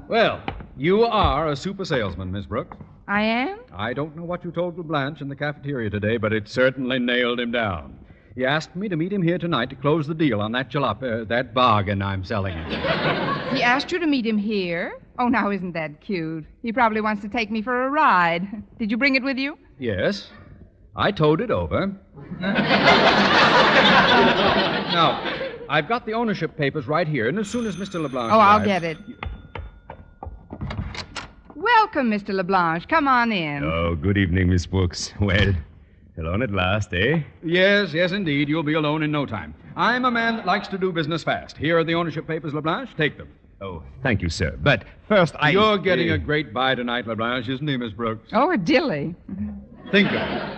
Well, you are a super salesman, Miss Brooks. I am? I don't know what you told Leblanche in the cafeteria today, but it certainly nailed him down. He asked me to meet him here tonight to close the deal on that jalop, that bargain I'm selling him. He asked you to meet him here? Oh, now, isn't that cute? He probably wants to take me for a ride. Did you bring it with you? Yes. I towed it over. Now, I've got the ownership papers right here, and as soon as Mr. Leblanche I'll arrives... get it. Welcome, Mr. Leblanche. Come on in. Oh, good evening, Miss Brooks. Well, alone at last, eh? Yes, indeed. You'll be alone in no time. I'm a man that likes to do business fast. Here are the ownership papers, Leblanche. Take them. Oh, thank you, sir. But first, You're getting a great buy tonight, Leblanche, isn't he, Miss Brooks? Oh, a dilly. Think of it.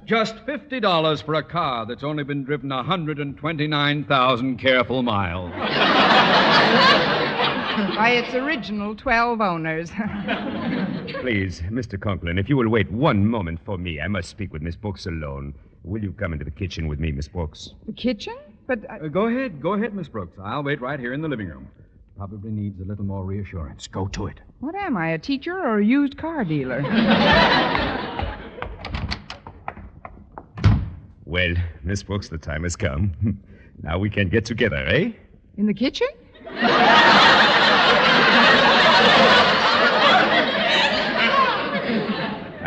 Just $50 for a car that's only been driven 129,000 careful miles. By its original 12 owners. Please, Mr. Conklin, if you will wait one moment for me, I must speak with Miss Brooks alone. Will you come into the kitchen with me, Miss Brooks? The kitchen? But... Go ahead, Miss Brooks. I'll wait right here in the living room. Probably needs a little more reassurance. Go to it. What am I, a teacher or a used car dealer? Well, Miss Brooks, the time has come. Now we can get together, eh? In the kitchen?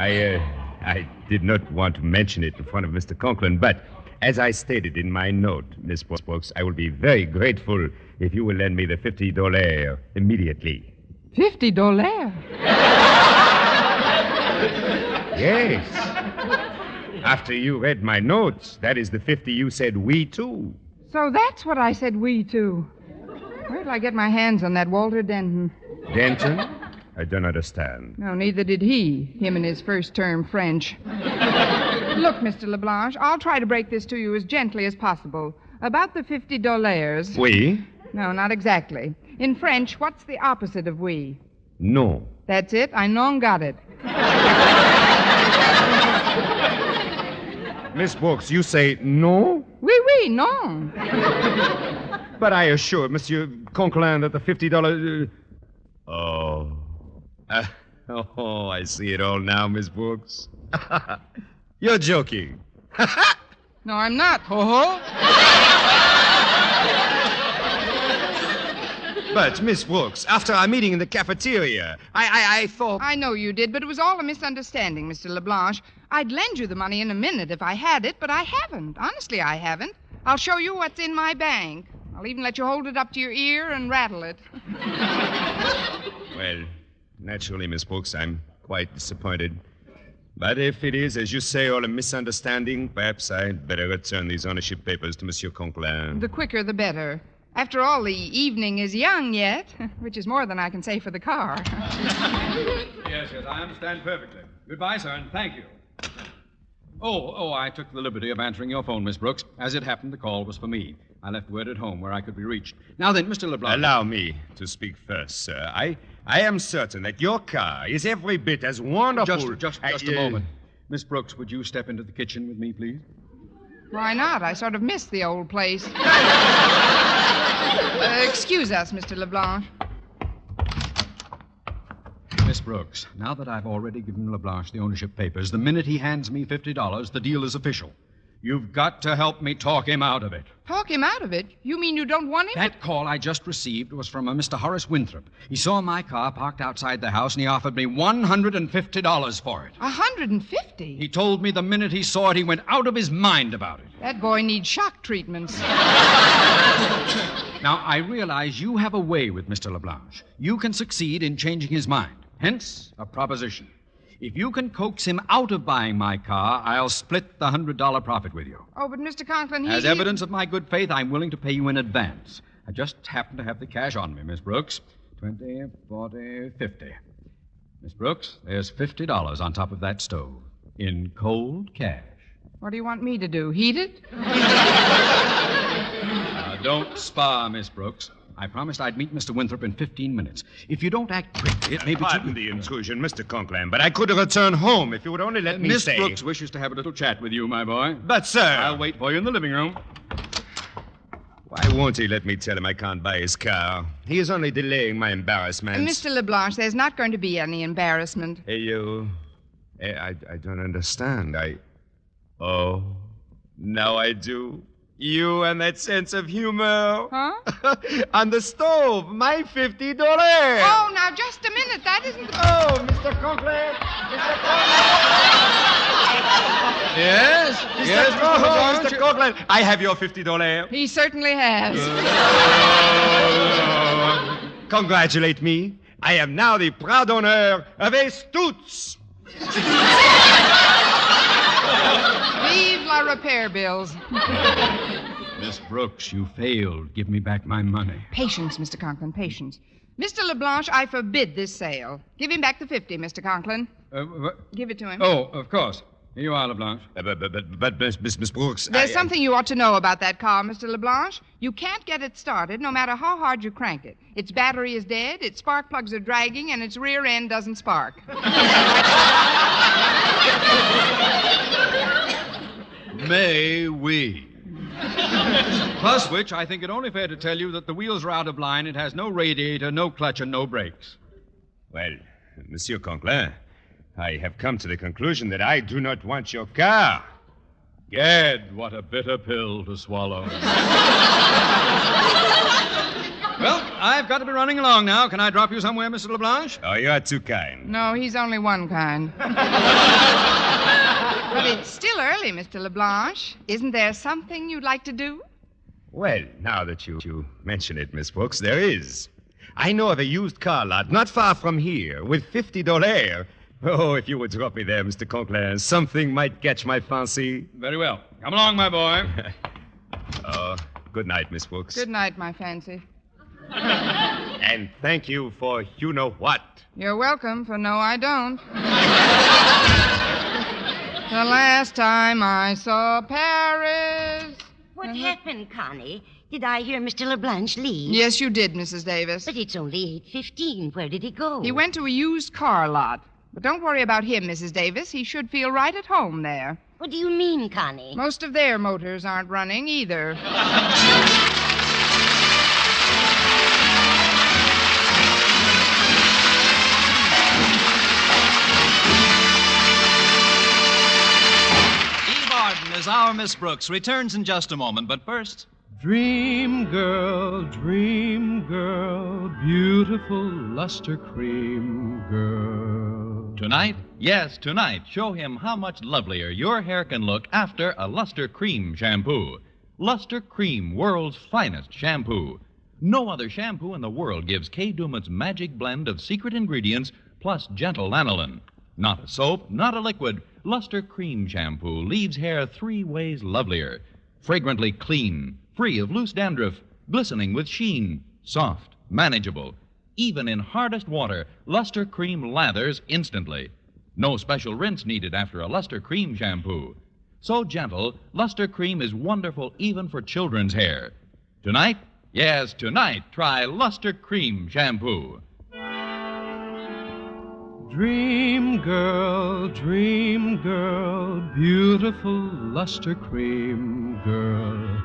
I did not want to mention it in front of Mr. Conklin, but as I stated in my note, Miss Brooks, I will be very grateful if you will lend me the $50 immediately. $50? Yes. After you read my notes, that is the 50 you said we too. So that's what I said we to. Where did I get my hands on that Walter Denton? Denton? I don't understand. No, neither did he. Him and his first-term French. Look, Mr. Leblanche, I'll try to break this to you as gently as possible. About the $50. Oui? No, not exactly. In French, what's the opposite of oui? No. That's it. I non got it. Miss Brooks, you say no? Oui, non. But I assure Monsieur Conklin that the $50... Oh, I see it all now, Miss Brooks. You're joking. No, I'm not. Ho-ho. But, Miss Brooks, after our meeting in the cafeteria, I thought... I know you did, but it was all a misunderstanding, Mr. Leblanche. I'd lend you the money in a minute if I had it, but I haven't. Honestly, I haven't. I'll show you what's in my bank. I'll even let you hold it up to your ear and rattle it. Well, naturally, Miss Brooks, I'm quite disappointed. But if it is, as you say, all a misunderstanding, perhaps I'd better return these ownership papers to Monsieur Conklin. The quicker, the better. After all, the evening is young yet, which is more than I can say for the car. Yes, I understand perfectly. Goodbye, sir, and thank you. Oh, I took the liberty of answering your phone, Miss Brooks. As it happened, the call was for me. I left word at home where I could be reached. Now then, Mr. Leblanche. Allow me to speak first, sir. I am certain that your car is every bit as wonderful... Just a moment. Miss Brooks, would you step into the kitchen with me, please? Why not? I sort of miss the old place. Excuse us, Mr. Leblanche. Miss Brooks, now that I've already given Leblanche the ownership papers, the minute he hands me $50, the deal is official. You've got to help me talk him out of it. Talk him out of it? You mean you don't want him That call I just received was from a Mr. Horace Winthrop. He saw my car parked outside the house, and he offered me $150 for it. $150? He told me the minute he saw it, he went out of his mind about it. That boy needs shock treatments. Now, I realize you have a way with Mr. Leblanche. You can succeed in changing his mind. Hence, a proposition. If you can coax him out of buying my car, I'll split the $100 profit with you. Oh, but Mr. Conklin, As evidence of my good faith, I'm willing to pay you in advance. I just happen to have the cash on me, Miss Brooks. 20, 40, 50. Miss Brooks, there's $50 on top of that stove. In cold cash. What do you want me to do? Heat it? Don't spar, Miss Brooks. I promised I'd meet Mr. Winthrop in 15 minutes. If you don't act quickly, it may be Pardon the intrusion, Mr. Conklin, but I could return home if you would only let me Miss stay. Brooks wishes to have a little chat with you, my boy. But, sir... I'll wait for you in the living room. Why won't he let me tell him I can't buy his car? He is only delaying my embarrassment. Mr. Leblanche, there's not going to be any embarrassment. Hey, you... I don't understand. Oh, now I do. You and that sense of humor. Huh? On the stove, my $50. Oh, now, just a minute. That isn't... Oh, Mr. Conklin! Mr. Conklin! Yes? Mr. Conklin, I have your $50. He certainly has. Congratulate me. I am now the proud owner of a Stutz. Vive la repair bills. Miss Brooks, you failed. Give me back my money. Patience, Mr. Conklin, patience. Mr. Leblanche, I forbid this sale. Give him back the 50, Mr. Conklin. Give it to him. Oh, of course. Here you are, Leblanche. But Miss Brooks... There's something you ought to know about that car, Mr. Leblanche. You can't get it started no matter how hard you crank it. Its battery is dead, its spark plugs are dragging, and its rear end doesn't spark. May we? Plus which, I think it only fair to tell you that the wheels are out of line. It has no radiator, no clutch, and no brakes. Well, Monsieur Conklin, I have come to the conclusion that I do not want your car. Gad, what a bitter pill to swallow. Well, I've got to be running along now. Can I drop you somewhere, Mr. Leblanche? Oh, you are too kind. No, he's only one kind. But it's still early, Mr. Leblanche. Isn't there something you'd like to do? Well, now that you mention it, Miss Brooks, there is. I know of a used car lot not far from here with $50. Oh, if you would drop me there, Mr. Conklin, something might catch my fancy. Very well. Come along, my boy. Oh, good night, Miss Brooks. Good night, my fancy. And thank you for you-know-what. You're welcome for no, I don't. The last time I saw Paris... What happened, Connie? Did I hear Mr. Leblanche leave? Yes, you did, Mrs. Davis. But it's only 8:15. Where did he go? He went to a used car lot. But don't worry about him, Mrs. Davis. He should feel right at home there. What do you mean, Connie? Most of their motors aren't running either. As our Miss Brooks returns in just a moment, but first... Dream girl, beautiful luster cream girl. Tonight, yes, tonight, show him how much lovelier your hair can look after a Luster Cream shampoo. Luster Cream, world's finest shampoo. No other shampoo in the world gives Kay Dumont's magic blend of secret ingredients plus gentle lanolin. Not a soap, not a liquid. Luster Cream Shampoo leaves hair 3 ways lovelier. Fragrantly clean, free of loose dandruff, glistening with sheen, soft, manageable. Even in hardest water, Luster Cream lathers instantly. No special rinse needed after a Luster Cream Shampoo. So gentle, Luster Cream is wonderful even for children's hair. Tonight, yes, tonight, try Luster Cream Shampoo. Dream girl, beautiful luster cream girl,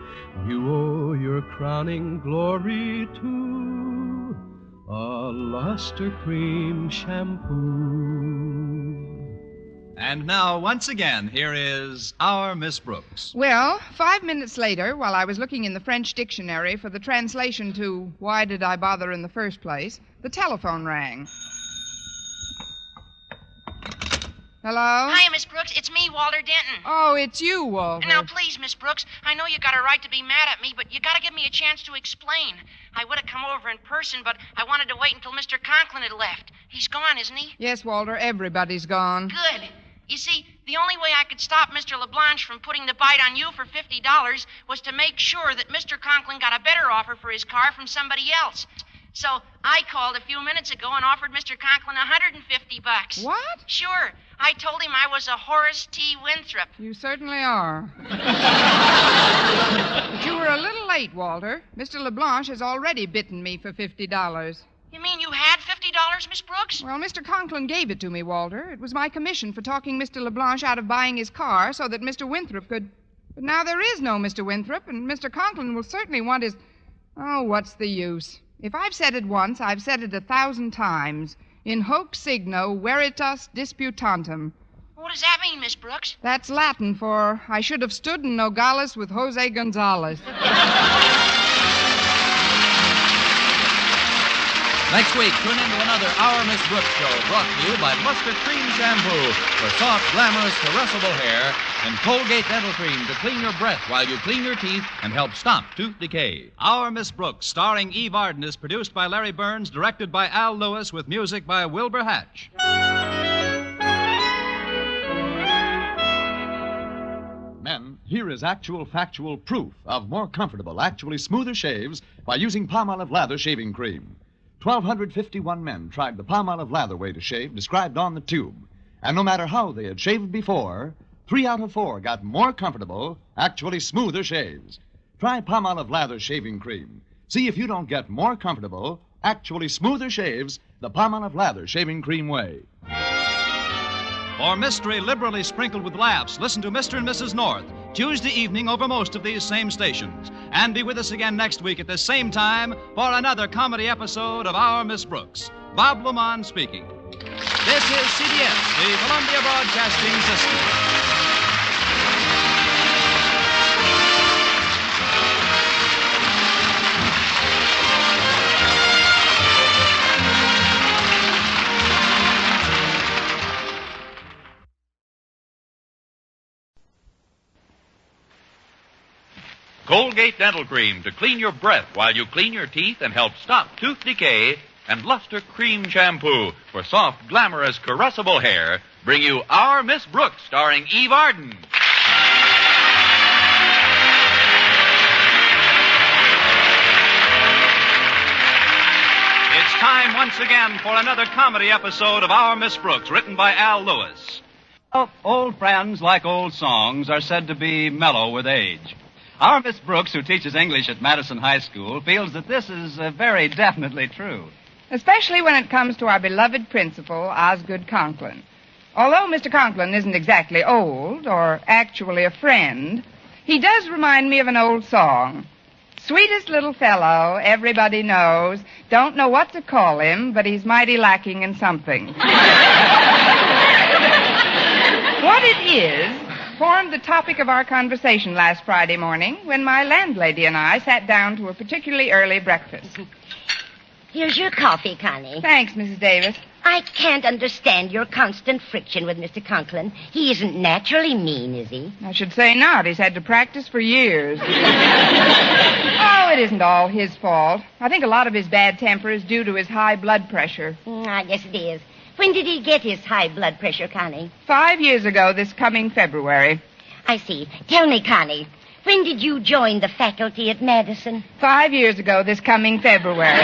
you owe your crowning glory to a luster cream shampoo. And now, once again, here is our Miss Brooks. Well, 5 minutes later, while I was looking in the French dictionary for the translation to why did I bother in the first place, the telephone rang. Hello? Hi, Miss Brooks. It's me, Walter Denton. Oh, it's you, Walter. Now, please, Miss Brooks, I know you got a right to be mad at me, but you got to give me a chance to explain. I would have come over in person, but I wanted to wait until Mr. Conklin had left. He's gone, isn't he? Yes, Walter, everybody's gone. Good. You see, the only way I could stop Mr. Leblanche from putting the bite on you for $50 was to make sure that Mr. Conklin got a better offer for his car from somebody else. So I called a few minutes ago and offered Mr. Conklin $150. What? Sure. I told him I was a Horace T. Winthrop. You certainly are. But you were a little late, Walter. Mr. Leblanche has already bitten me for $50. You mean you had $50, Miss Brooks? Well, Mr. Conklin gave it to me, Walter. It was my commission for talking Mr. Leblanche out of buying his car so that Mr. Winthrop could... But now there is no Mr. Winthrop, and Mr. Conklin will certainly want his... Oh, what's the use? If I've said it once, I've said it 1,000 times. In hoc signo veritas disputantem. What does that mean, Miss Brooks? That's Latin for I should have stood in Nogales with Jose Gonzalez. Next week, tune into another Our Miss Brooks show brought to you by Luster Cream Shampoo for soft, glamorous, caressable hair and Colgate Dental Cream to clean your breath while you clean your teeth and help stop tooth decay. Our Miss Brooks, starring Eve Arden, is produced by Larry Burns, directed by Al Lewis, with music by Wilbur Hatch. Men, here is actual factual proof of more comfortable, actually smoother shaves by using Palmolive Lather Shaving Cream. 1,251 men tried the Palmolive Lather way to shave described on the tube. And no matter how they had shaved before, 3 out of 4 got more comfortable, actually smoother shaves. Try Palmolive Lather Shaving Cream. See if you don't get more comfortable, actually smoother shaves the Palmolive Lather Shaving Cream way. For mystery liberally sprinkled with laughs, listen to Mr. and Mrs. North, Tuesday evening over most of these same stations. And be with us again next week at the same time for another comedy episode of Our Miss Brooks. Bob Lamont speaking. This is CBS, the Columbia Broadcasting System. Colgate Dental Cream to clean your breath while you clean your teeth and help stop tooth decay, and Luster Cream Shampoo for soft, glamorous, caressable hair bring you Our Miss Brooks, starring Eve Arden. It's time once again for another comedy episode of Our Miss Brooks, written by Al Lewis. Well, old friends, like old songs, are said to be mellow with age. Our Miss Brooks, who teaches English at Madison High School, feels that this is very definitely true. Especially when it comes to our beloved principal, Osgood Conklin. Although Mr. Conklin isn't exactly old, or actually a friend, he does remind me of an old song. Sweetest little fellow, everybody knows. Don't know what to call him, but he's mighty lacking in something. What it is formed the topic of our conversation last Friday morning when my landlady and I sat down to a particularly early breakfast. Here's your coffee, Connie. Thanks, Mrs. Davis. I can't understand your constant friction with Mr. Conklin. He isn't naturally mean, is he? I should say not. He's had to practice for years. Oh, it isn't all his fault. I think a lot of his bad temper is due to his high blood pressure. I guess it is. When did he get his high blood pressure, Connie? 5 years ago this coming February. I see. Tell me, Connie, when did you join the faculty at Madison? 5 years ago this coming February.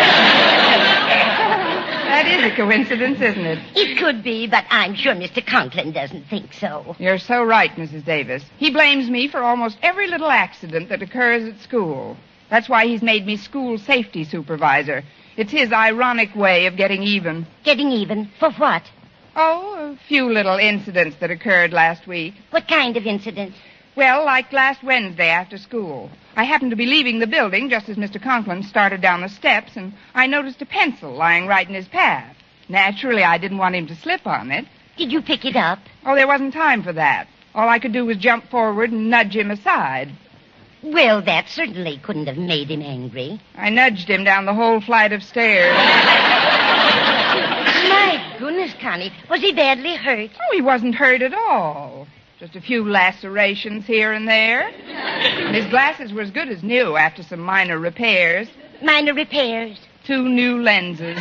That is a coincidence, isn't it? It could be, but I'm sure Mr. Conklin doesn't think so. You're so right, Mrs. Davis. He blames me for almost every little accident that occurs at school. That's why he's made me school safety supervisor. It's his ironic way of getting even. Getting even? For what? Oh, a few little incidents that occurred last week. What kind of incidents? Well, like last Wednesday after school. I happened to be leaving the building just as Mr. Conklin started down the steps, and I noticed a pencil lying right in his path. Naturally, I didn't want him to slip on it. Did you pick it up? Oh, there wasn't time for that. All I could do was jump forward and nudge him aside. Well, that certainly couldn't have made him angry. I nudged him down the whole flight of stairs. My goodness, Connie, was he badly hurt? Oh, he wasn't hurt at all. Just a few lacerations here and there. And his glasses were as good as new after some minor repairs. Minor repairs? 2 new lenses.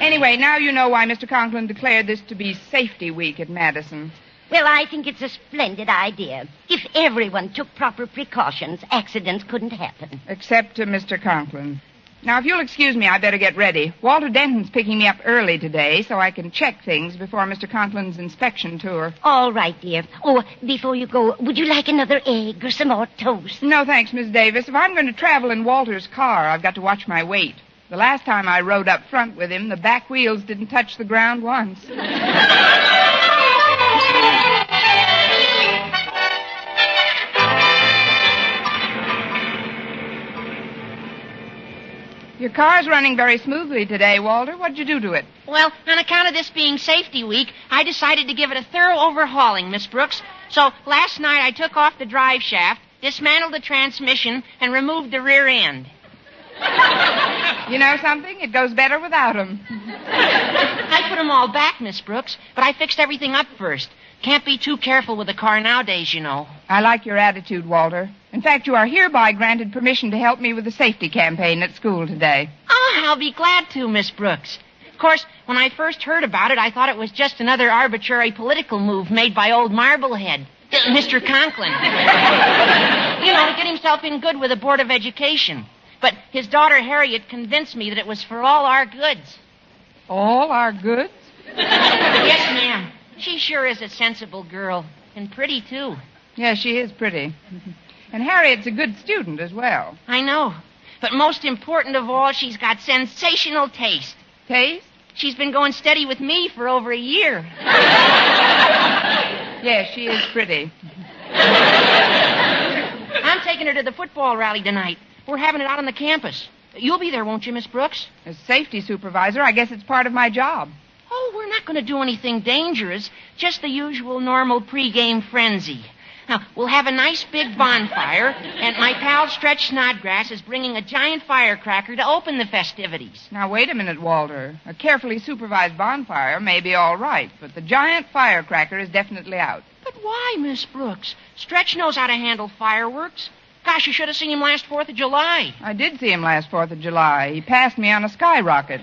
Anyway, now you know why Mr. Conklin declared this to be Safety Week at Madison. Well, I think it's a splendid idea. If everyone took proper precautions, accidents couldn't happen. Except to Mr. Conklin. Now, if you'll excuse me, I better get ready. Walter Denton's picking me up early today so I can check things before Mr. Conklin's inspection tour. All right, dear. Oh, before you go, would you like another egg or some more toast? No, thanks, Miss Davis. If I'm going to travel in Walter's car, I've got to watch my weight. The last time I rode up front with him, the back wheels didn't touch the ground once. Your car's running very smoothly today, Walter. What'd you do to it? Well, on account of this being Safety Week, I decided to give it a thorough overhauling, Miss Brooks. So last night I took off the drive shaft, dismantled the transmission, and removed the rear end. You know something? It goes better without 'em. I put 'em all back, Miss Brooks, but I fixed everything up first. Can't be too careful with a car nowadays, you know. I like your attitude, Walter. In fact, you are hereby granted permission to help me with the safety campaign at school today. Oh, I'll be glad to, Miss Brooks. Of course, when I first heard about it, I thought it was just another arbitrary political move made by old Marblehead, Mr. Conklin. You know, to get himself in good with the Board of Education. But his daughter Harriet convinced me that it was for all our goods. All our goods? Yes, ma'am. She sure is a sensible girl. And pretty, too. Yes, she is pretty. And Harriet's a good student as well. I know. But most important of all, she's got sensational taste. Taste? She's been going steady with me for over a year. Yes, she is pretty. I'm taking her to the football rally tonight. We're having it out on the campus. You'll be there, won't you, Miss Brooks? As safety supervisor, I guess it's part of my job. Oh, we're not going to do anything dangerous. Just the usual normal pregame frenzy. Now, we'll have a nice big bonfire, and my pal Stretch Snodgrass is bringing a giant firecracker to open the festivities. Now, wait a minute, Walter. A carefully supervised bonfire may be all right, but the giant firecracker is definitely out. But why, Miss Brooks? Stretch knows how to handle fireworks. Gosh, you should have seen him last 4th of July. I did see him last 4th of July. He passed me on a skyrocket.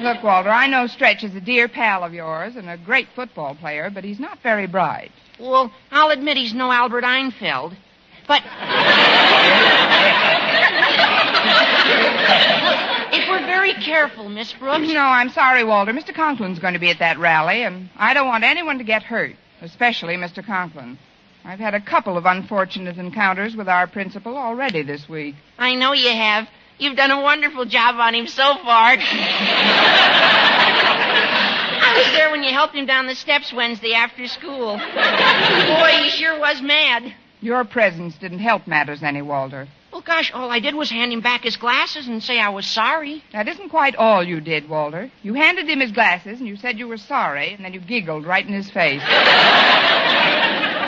Look, Walter, I know Stretch is a dear pal of yours and a great football player, but he's not very bright. Well, I'll admit he's no Albert Einfeld. But if we're very careful, Miss Brooks... No, I'm sorry, Walter. Mr. Conklin's going to be at that rally, and I don't want anyone to get hurt, especially Mr. Conklin. I've had a couple of unfortunate encounters with our principal already this week. I know you have. You've done a wonderful job on him so far. I was there when you helped him down the steps Wednesday after school. Boy, he sure was mad. Your presence didn't help matters any, Walter. Well, gosh, all I did was hand him back his glasses and say I was sorry. That isn't quite all you did, Walter. You handed him his glasses and you said you were sorry, and then you giggled right in his face.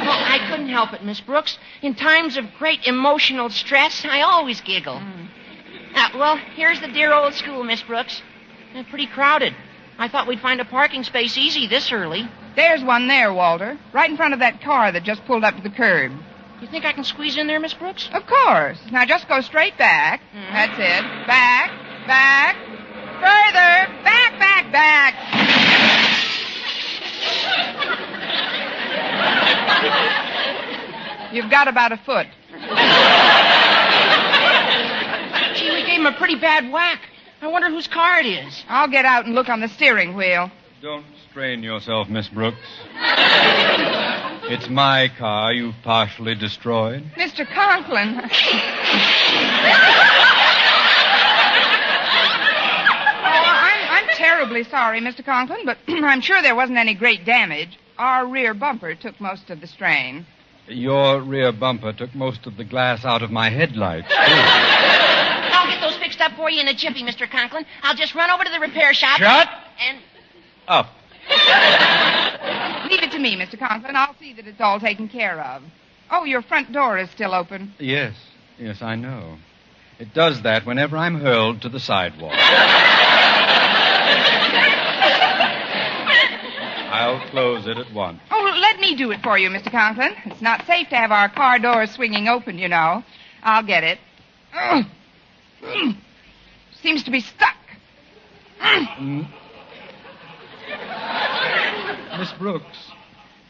Well, I couldn't help it, Miss Brooks. In times of great emotional stress, I always giggle. Well, here's the dear old school, Miss Brooks. It's pretty crowded. I thought we'd find a parking space easy this early. There's one there, Walter. Right in front of that car that just pulled up to the curb. You think I can squeeze in there, Miss Brooks? Of course. Now just go straight back. That's it. Back, back. Further. Back, back, back. You've got about a foot. Gee, we gave him a pretty bad whack. I wonder whose car it is. I'll get out and look on the steering wheel. Don't strain yourself, Miss Brooks. It's my car you've partially destroyed. Mr. Conklin. I'm terribly sorry, Mr. Conklin, but I'm sure there wasn't any great damage. Our rear bumper took most of the strain. Your rear bumper took most of the glass out of my headlights, too. I'll get those fixed up for you in a jiffy, Mr. Conklin. I'll just run over to the repair shop. Shut And... up. Leave it to me, Mr. Conklin. I'll see that it's all taken care of. Oh, your front door is still open. Yes, I know. It does that whenever I'm hurled to the sidewalk. I'll close it at once. Oh, let me do it for you, Mr. Conklin. It's not safe to have our car doors swinging open, you know. I'll get it. Seems to be stuck. Miss Brooks,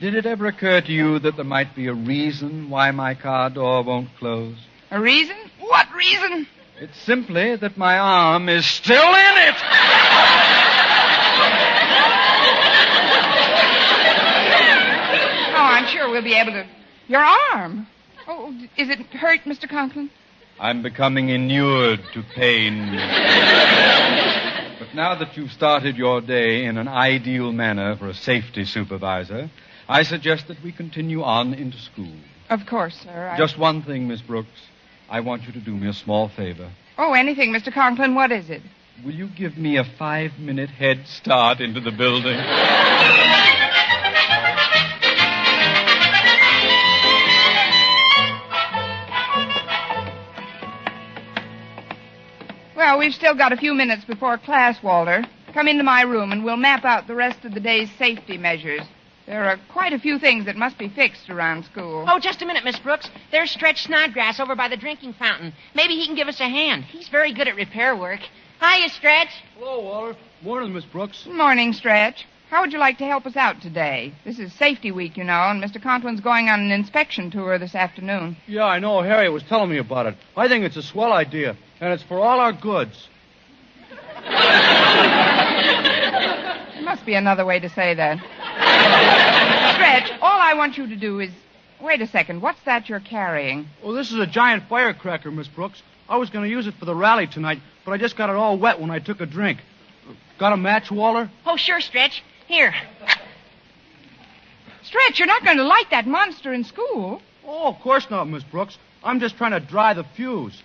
did it ever occur to you that there might be a reason why my car door won't close? A reason? What reason? It's simply that my arm is still in it. Oh, I'm sure we'll be able to... Your arm? Oh, is it hurt, Mr. Conklin? I'm becoming inured to pain. But now that you've started your day in an ideal manner for a safety supervisor, I suggest that we continue on into school. Of course, sir. Just one thing, Miss Brooks. I want you to do me a small favor. Oh, anything, Mr. Conklin. What is it? Will you give me a 5-minute head start into the building? Well, we've still got a few minutes before class, Walter. Come into my room and we'll map out the rest of the day's safety measures. There are quite a few things that must be fixed around school. Oh, just a minute, Miss Brooks. There's Stretch Snodgrass over by the drinking fountain. Maybe he can give us a hand. He's very good at repair work. Hiya, Stretch. Hello, Walter. Morning, Miss Brooks. Good morning, Stretch. How would you like to help us out today? This is safety week, you know, and Mr. Conklin's going on an inspection tour this afternoon. Yeah, I know. Harriet was telling me about it. I think it's a swell idea, and it's for all our goods. There must be another way to say that. Stretch, all I want you to do is... Wait a second. What's that you're carrying? Well, this is a giant firecracker, Miss Brooks. I was going to use it for the rally tonight, but I just got it all wet when I took a drink. Got a match, Walter? Oh, sure, Stretch. Here. Stretch, you're not going to light that monster in school. Oh, of course not, Miss Brooks. I'm just trying to dry the fuse.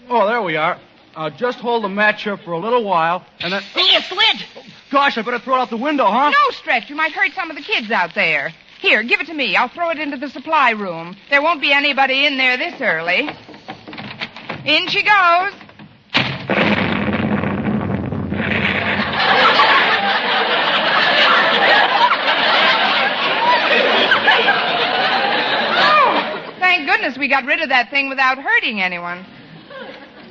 Oh, there we are. I'll just hold the match here for a little while, and then... See, it slid. Gosh, I better throw it out the window, huh? No, Stretch. You might hurt some of the kids out there. Here, give it to me. I'll throw it into the supply room. There won't be anybody in there this early. In she goes. Oh, thank goodness we got rid of that thing without hurting anyone.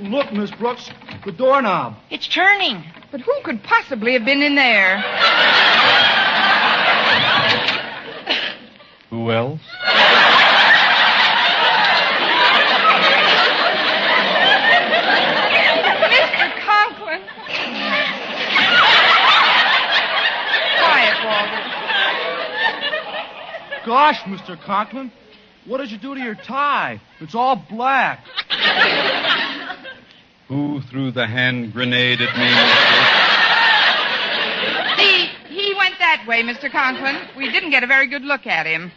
Look, Miss Brooks, the doorknob. It's turning. But who could possibly have been in there? Who else? Mr. Conklin. Quiet, Walter. Gosh, Mr. Conklin, what did you do to your tie? It's all black. Who threw the hand grenade at me, He went that way, Mr. Conklin. We didn't get a very good look at him.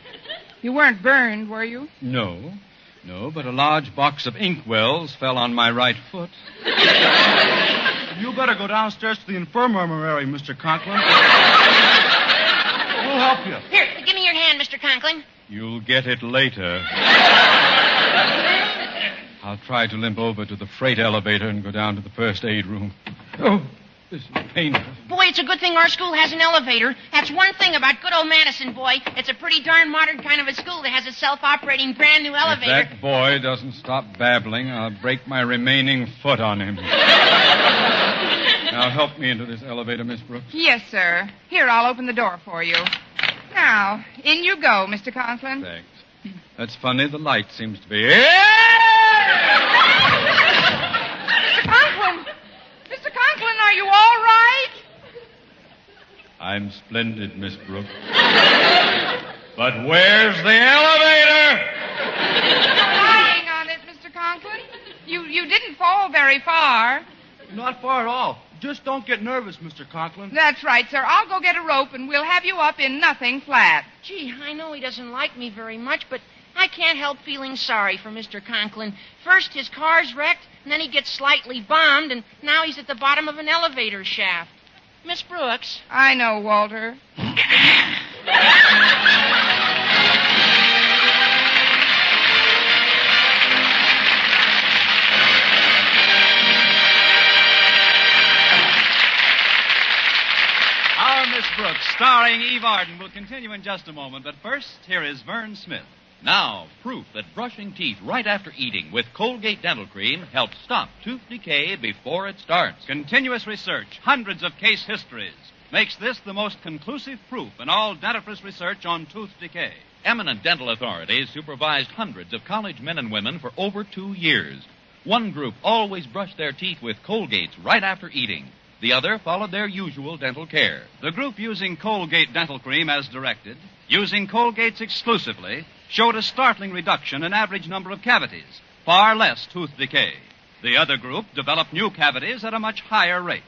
You weren't burned, were you? No, but a large box of inkwells fell on my right foot. You better go downstairs to the infirmary, Mr. Conklin. We'll help you. Here, give me your hand, Mr. Conklin. You'll get it later. I'll try to limp over to the freight elevator and go down to the first aid room. Oh, this is painful. Boy, it's a good thing our school has an elevator. That's one thing about good old Madison, boy. It's a pretty darn modern kind of a school that has a self-operating brand new elevator. If that boy doesn't stop babbling, I'll break my remaining foot on him. Now help me into this elevator, Miss Brooks. Yes, sir. Here, I'll open the door for you. Now, in you go, Mr. Conklin. Thanks. That's funny. The light seems to be... Mr. Conklin! Mr. Conklin, are you all right? I'm splendid, Miss Brooks. But where's the elevator? Lying on it, Mr. Conklin. You didn't fall very far. Not far at all. Just don't get nervous, Mr. Conklin. That's right, sir. I'll go get a rope, and we'll have you up in nothing flat. Gee, I know he doesn't like me very much, but I can't help feeling sorry for Mr. Conklin. First, his car's wrecked, and then he gets slightly bombed, and now he's at the bottom of an elevator shaft. Miss Brooks. I know, Walter. Our Miss Brooks, starring Eve Arden, will continue in just a moment, but first, here is Vern Smith. Now, proof that brushing teeth right after eating with Colgate Dental Cream helps stop tooth decay before it starts. Continuous research, hundreds of case histories, makes this the most conclusive proof in all dentifrice research on tooth decay. Eminent dental authorities supervised hundreds of college men and women for over 2 years. One group always brushed their teeth with Colgates right after eating. The other followed their usual dental care. The group using Colgate Dental Cream as directed, using Colgates exclusively, showed a startling reduction in average number of cavities, far less tooth decay. The other group developed new cavities at a much higher rate.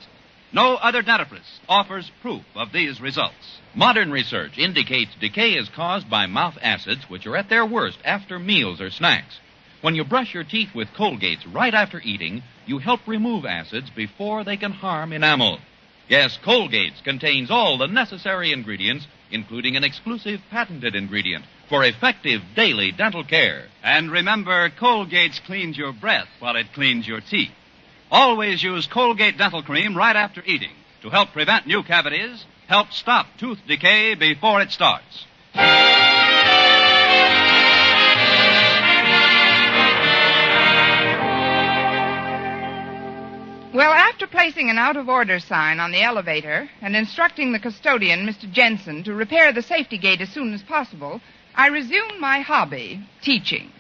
No other dentifrice offers proof of these results. Modern research indicates decay is caused by mouth acids, which are at their worst after meals or snacks. When you brush your teeth with Colgates right after eating, you help remove acids before they can harm enamel. Yes, Colgates contains all the necessary ingredients, including an exclusive patented ingredient for effective daily dental care. And remember, Colgates cleans your breath while it cleans your teeth. Always use Colgate Dental Cream right after eating to help prevent new cavities, help stop tooth decay before it starts. Well, after placing an out-of-order sign on the elevator and instructing the custodian, Mr. Jensen, to repair the safety gate as soon as possible, I resumed my hobby, teaching.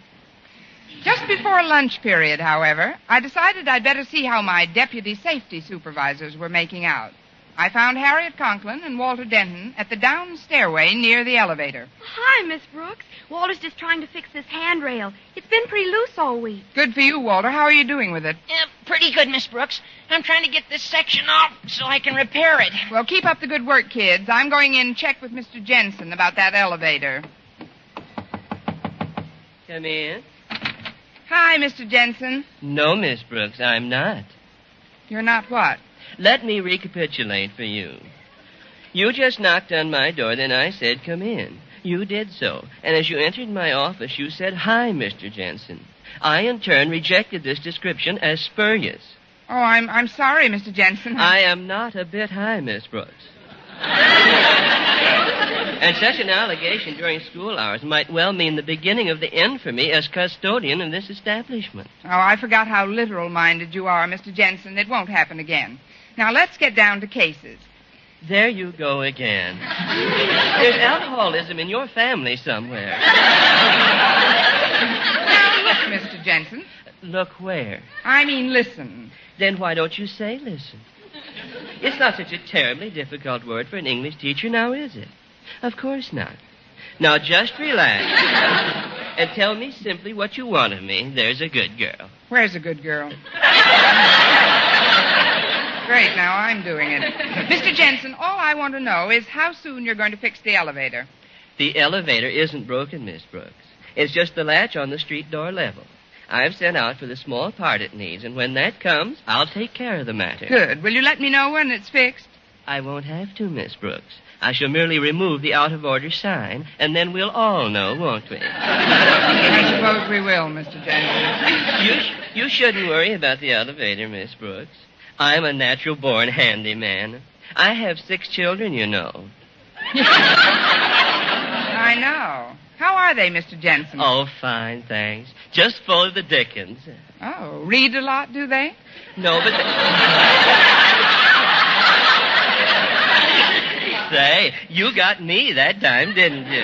Just before lunch period, however, I decided I'd better see how my deputy safety supervisors were making out. I found Harriet Conklin and Walter Denton at the down stairway near the elevator. Hi, Miss Brooks. Walter's just trying to fix this handrail. It's been pretty loose all week. Good for you, Walter. How are you doing with it? Pretty good, Miss Brooks. I'm trying to get this section off so I can repair it. Well, keep up the good work, kids. I'm going in and check with Mr. Jensen about that elevator. Come in. Hi, Mr. Jensen. No, Miss Brooks, I'm not. You're not what? Let me recapitulate for you. You just knocked on my door, then I said, come in. You did so. And as you entered my office, you said, hi, Mr. Jensen. I, in turn, rejected this description as spurious. Oh, I'm sorry, Mr. Jensen. I am not a bit high, Miss Brooks. And such an allegation during school hours might well mean the beginning of the end for me as custodian of this establishment. Oh, I forgot how literal-minded you are, Mr. Jensen. It won't happen again. Now, let's get down to cases. There you go again. There's alcoholism in your family somewhere. Now, look, Mr. Jensen. Look where? I mean, listen. Then why don't you say listen? It's not such a terribly difficult word for an English teacher, now is it? Of course not. Now just relax and tell me simply what you want of me. There's a good girl. Where's a good girl? Great, now I'm doing it. Mr. Jensen, all I want to know is how soon you're going to fix the elevator. The elevator isn't broken, Miss Brooks. It's just the latch on the street door level. I've sent out for the small part it needs, and when that comes, I'll take care of the matter. Good. Will you let me know when it's fixed? I won't have to, Miss Brooks. I shall merely remove the out-of-order sign, and then we'll all know, won't we? I suppose we will, Mr. Jensen. You shouldn't worry about the elevator, Miss Brooks. I'm a natural-born handyman. I have 6 children, you know. I know. How are they, Mr. Jensen? Oh, fine, thanks. Just full of the dickens. Oh, read a lot, do they? No, but... Say, you got me that time, didn't you?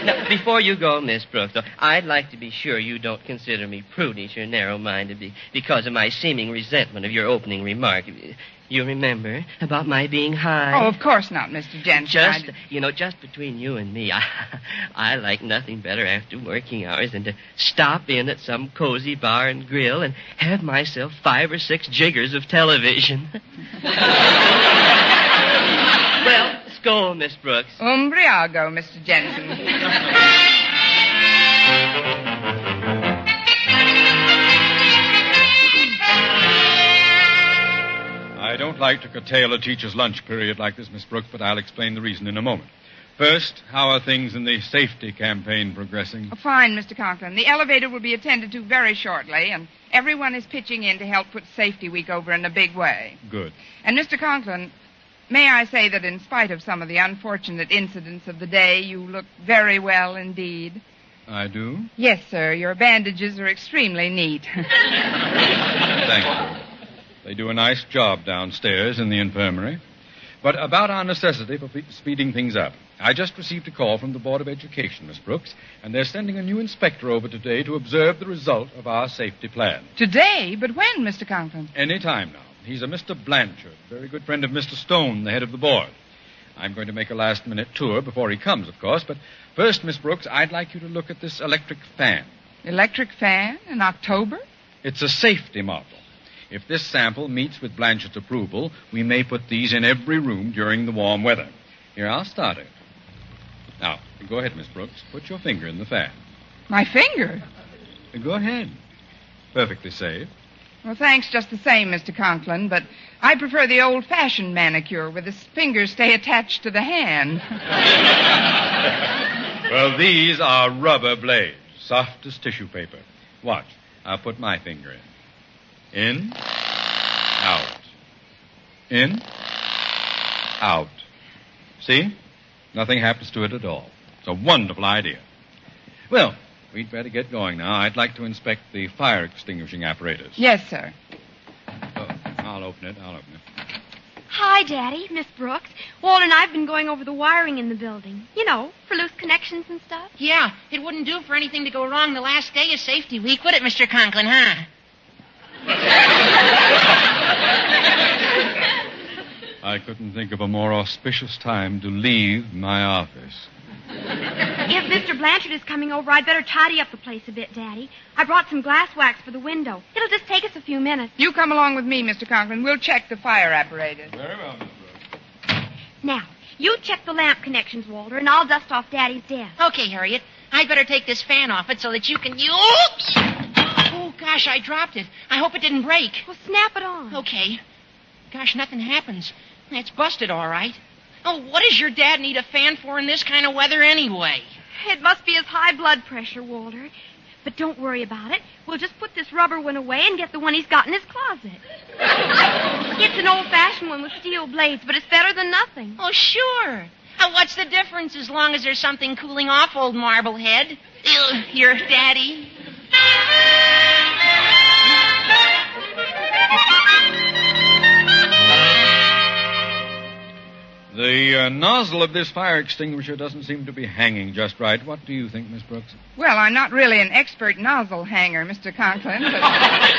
Now, before you go, Miss Brooks, though, I'd like to be sure you don't consider me prudish or narrow-minded because of my seeming resentment of your opening remark. You remember about my being high? Oh, of course not, Mr. Jensen. Just between you and me, I like nothing better after working hours than to stop in at some cozy bar and grill and have myself 5 or 6 jiggers of television. Well, skål, Miss Brooks. Umbriago, Mr. Jensen. I don't like to curtail a teacher's lunch period like this, Miss Brooks, but I'll explain the reason in a moment. First, how are things in the safety campaign progressing? Fine, Mr. Conklin. The elevator will be attended to very shortly, and everyone is pitching in to help put Safety Week over in a big way. Good. And, Mr. Conklin, may I say that in spite of some of the unfortunate incidents of the day, you look very well indeed. I do? Yes, sir. Your bandages are extremely neat. Thank you. They do a nice job downstairs in the infirmary. But about our necessity for speeding things up. I just received a call from the Board of Education, Miss Brooks, and they're sending a new inspector over today to observe the result of our safety plan. Today? But when, Mr. Conklin? Any time now. He's a Mr. Blanchard, very good friend of Mr. Stone, the head of the board. I'm going to make a last-minute tour before he comes, of course, but first, Miss Brooks, I'd like you to look at this electric fan. Electric fan in October? It's a safety model. If this sample meets with Blanchard's approval, we may put these in every room during the warm weather. Here, I'll start it. Now, go ahead, Miss Brooks. Put your finger in the fan. My finger? Go ahead. Perfectly safe. Well, thanks just the same, Mr. Conklin, but I prefer the old-fashioned manicure where the fingers stay attached to the hand. Well, these are rubber blades, soft as tissue paper. Watch. I'll put my finger in. In, out. In, out. See? Nothing happens to it at all. It's a wonderful idea. Well, we'd better get going now. I'd like to inspect the fire extinguishing apparatus. Yes, sir. Oh, I'll open it. Hi, Daddy, Miss Brooks. Walter and I've been going over the wiring in the building. You know, for loose connections and stuff. Yeah, it wouldn't do for anything to go wrong the last day of Safety Week, would it, Mr. Conklin, huh? I couldn't think of a more auspicious time to leave my office. If Mr. Blanchard is coming over, I'd better tidy up the place a bit, Daddy. I brought some glass wax for the window. It'll just take us a few minutes. You come along with me, Mr. Conklin. We'll check the fire apparatus. Very well, Miss Brooks. Now, you check the lamp connections, Walter, and I'll dust off Daddy's desk. Okay, Harriet. I'd better take this fan off it so that you can... Oops! Oh, gosh, I dropped it. I hope it didn't break. Well, snap it on. Okay. Gosh, nothing happens. It's busted, all right. Oh, what does your dad need a fan for in this kind of weather anyway? It must be his high blood pressure, Walter. But don't worry about it. We'll just put this rubber one away and get the one he's got in his closet. It's an old-fashioned one with steel blades, but it's better than nothing. Oh, sure. What's the difference as long as there's something cooling off, old Marblehead? Your daddy. The nozzle of this fire extinguisher doesn't seem to be hanging just right. What do you think, Miss Brooks? Well, I'm not really an expert nozzle hanger, Mr. Conklin, but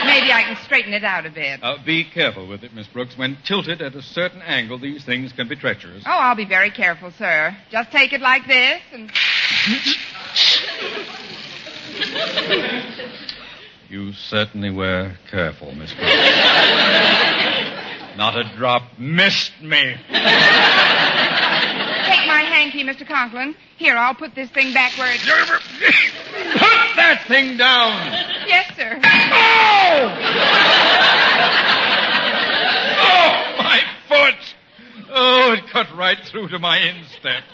maybe I can straighten it out a bit. Be careful with it, Miss Brooks. When tilted at a certain angle, these things can be treacherous. Oh, I'll be very careful, sir. Just take it like this and... You certainly were careful, Miss Brooks. Not a drop missed me. Take my hanky, Mr. Conklin. Here, I'll put this thing back where it's... Put that thing down! Yes, sir. Oh! Oh, my foot! Oh, it cut right through to my instep.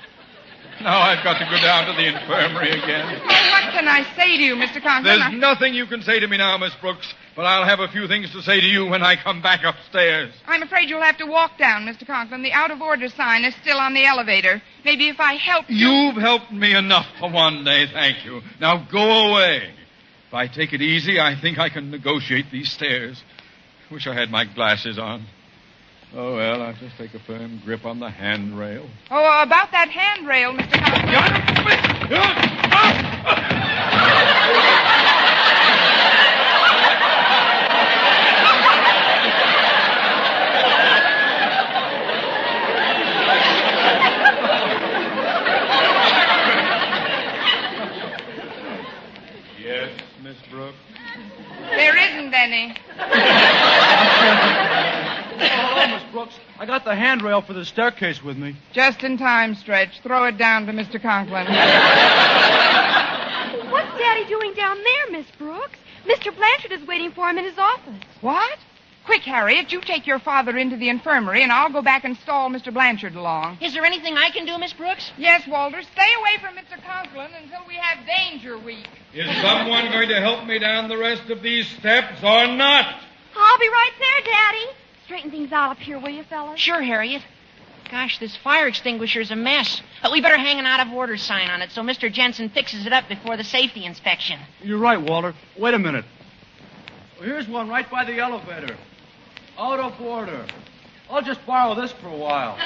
Now I've got to go down to the infirmary again. Oh, what can I say to you, Mr. Conklin? There's nothing you can say to me now, Miss Brooks, but I'll have a few things to say to you when I come back upstairs. I'm afraid you'll have to walk down, Mr. Conklin. The out-of-order sign is still on the elevator. Maybe if I help you... You've helped me enough for one day, thank you. Now go away. If I take it easy, I think I can negotiate these stairs. Wish I had my glasses on. Oh, well, I'll just take a firm grip on the handrail. Oh, about that handrail, Mr. Conklin. Yes, Miss Brooks? There isn't any. Oh, Miss Brooks, I got the handrail for the staircase with me. Just in time, Stretch. Throw it down to Mr. Conklin. What's Daddy doing down there, Miss Brooks? Mr. Blanchard is waiting for him in his office. What? Quick, Harriet, you take your father into the infirmary, and I'll go back and stall Mr. Blanchard along. Is there anything I can do, Miss Brooks? Yes, Walter. Stay away from Mr. Conklin until we have danger week. Is someone going to help me down the rest of these steps or not? I'll be right there, Daddy. Straighten things out up here, will you, fellas? Sure, Harriet. Gosh, this fire extinguisher's a mess. But we better hang an out-of-order sign on it so Mr. Jensen fixes it up before the safety inspection. You're right, Walter. Wait a minute. Well, here's one right by the elevator. Out of order. I'll just borrow this for a while.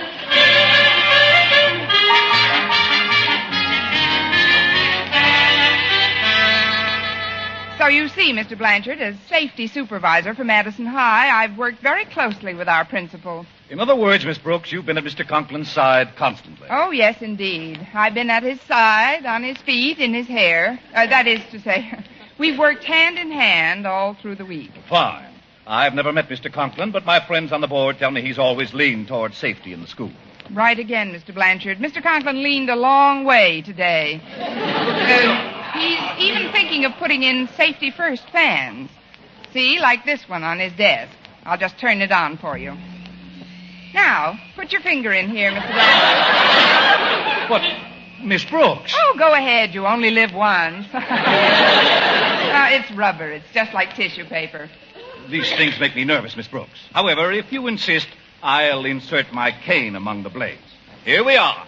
So you see, Mr. Blanchard, as safety supervisor for Madison High, I've worked very closely with our principal. In other words, Miss Brooks, you've been at Mr. Conklin's side constantly. Oh, yes, indeed. I've been at his side, on his feet, in his hair. That is to say, we've worked hand in hand all through the week. Fine. I've never met Mr. Conklin, but my friends on the board tell me he's always leaned towards safety in the school. Right again, Mr. Blanchard. Mr. Conklin leaned a long way today. He's even thinking of putting in safety first fans. See, like this one on his desk. I'll just turn it on for you. Now, put your finger in here, Mr. Blanchard. What? Miss Brooks? Oh, go ahead. You only live once. It's rubber. It's just like tissue paper. These things make me nervous, Miss Brooks. However, if you insist, I'll insert my cane among the blades. Here we are.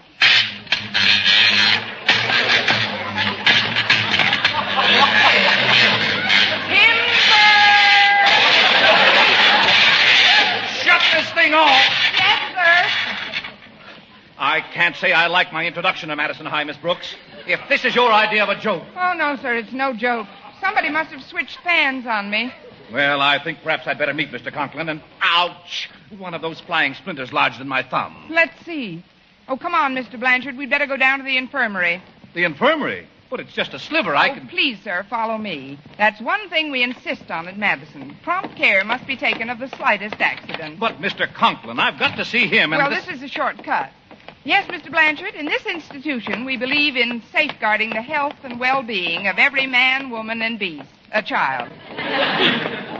Shut this thing off. Yes, sir. I can't say I like my introduction to Madison High, Miss Brooks. If this is your idea of a joke. Oh, no, sir. It's no joke. Somebody must have switched fans on me. Well, I think perhaps I'd better meet Mr. Conklin and... Ouch! One of those flying splinters lodged in my thumb. Let's see. Oh, come on, Mr. Blanchard. We'd better go down to the infirmary. The infirmary? But it's just a sliver. Please, sir, follow me. That's one thing we insist on at Madison. Prompt care must be taken of the slightest accident. But, Mr. Conklin, I've got to see him and... Well, this is a shortcut. Yes, Mr. Blanchard, in this institution, we believe in safeguarding the health and well-being of every man, woman, and beast. A child.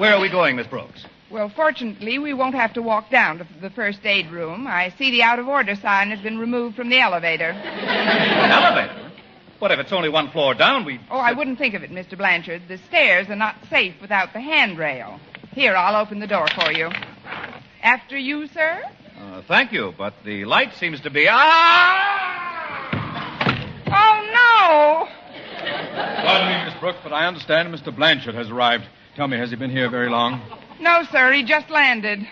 Where are we going, Miss Brooks? Well, fortunately, we won't have to walk down to the first aid room. I see the out-of-order sign has been removed from the elevator. Elevator? But if it's only one floor down, we... Oh, I wouldn't think of it, Mr. Blanchard. The stairs are not safe without the handrail. Here, I'll open the door for you. After you, sir? Thank you, but the light seems to be... Oh, no! Pardon me, Miss Brooks, but I understand Mr. Blanchard has arrived. Tell me, has he been here very long? No, sir. He just landed. He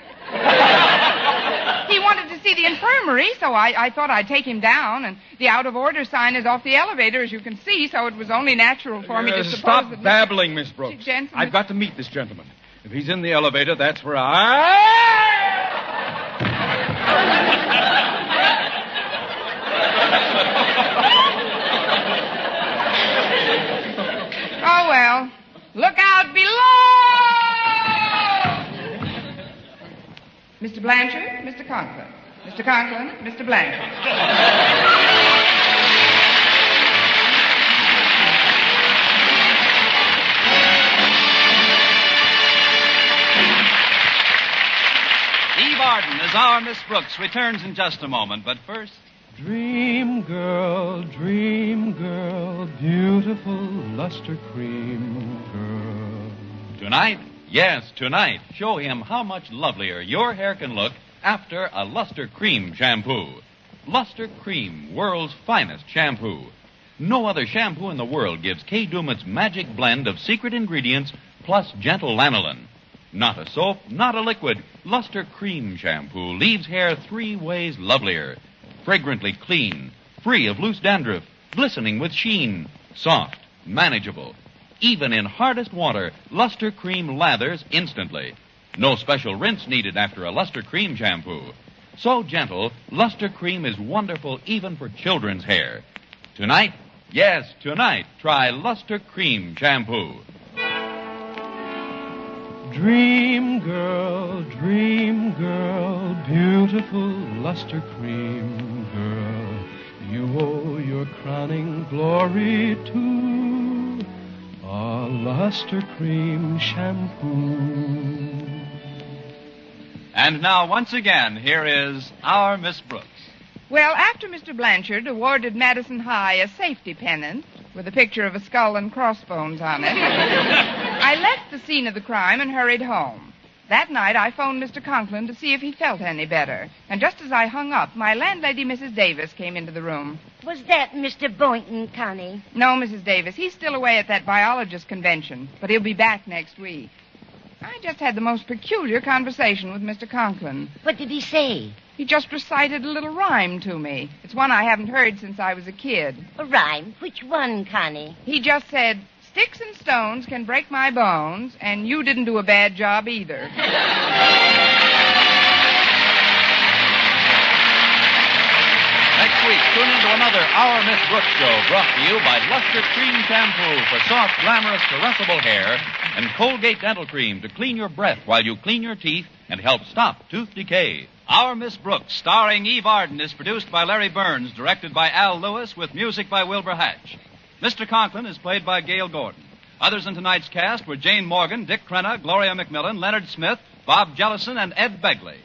wanted to see the infirmary, so I thought I'd take him down. And the out-of-order sign is off the elevator, as you can see, so it was only natural for me to suppose Stop that... babbling, Miss Brooks. Jensen... I've got to meet this gentleman. If he's in the elevator, that's where I... Oh, well. Look out below! Mr. Blanchard, Mr. Conklin. Mr. Conklin, Mr. Blanchard. Eve Arden as our Miss Brooks returns in just a moment, but first... Dream girl, beautiful luster cream girl. Tonight, yes, tonight, show him how much lovelier your hair can look after a Luster Cream shampoo. Luster Cream, world's finest shampoo. No other shampoo in the world gives Kay Daumit's magic blend of secret ingredients plus gentle lanolin. Not a soap, not a liquid. Luster Cream Shampoo leaves hair 3 ways lovelier. Fragrantly clean, free of loose dandruff, glistening with sheen, soft, manageable. Even in hardest water, Luster Cream lathers instantly. No special rinse needed after a Luster Cream shampoo. So gentle, Luster Cream is wonderful even for children's hair. Tonight, yes, tonight, try Luster Cream Shampoo. Dream girl, beautiful luster cream girl, you owe your crowning glory to a luster cream shampoo. And now, once again, here is our Miss Brooks. Well, after Mr. Blanchard awarded Madison High a safety pennant with a picture of a skull and crossbones on it, I left the scene of the crime and hurried home. That night, I phoned Mr. Conklin to see if he felt any better. And just as I hung up, my landlady, Mrs. Davis, came into the room. Was that Mr. Boynton, Connie? No, Mrs. Davis. He's still away at that biologist convention, but he'll be back next week. I just had the most peculiar conversation with Mr. Conklin. What did he say? He just recited a little rhyme to me. It's one I haven't heard since I was a kid. A rhyme? Which one, Connie? He just said, "Sticks and stones can break my bones, and you didn't do a bad job either." Next week, tune into another Our Miss Brooks show brought to you by Luster Cream Shampoo for soft, glamorous, caressable hair and Colgate Dental Cream to clean your breath while you clean your teeth and help stop tooth decay. Our Miss Brooks, starring Eve Arden, is produced by Larry Burns, directed by Al Lewis, with music by Wilbur Hatch. Mr. Conklin is played by Gail Gordon. Others in tonight's cast were Jane Morgan, Dick Crenna, Gloria McMillan, Leonard Smith, Bob Jellison, and Ed Begley.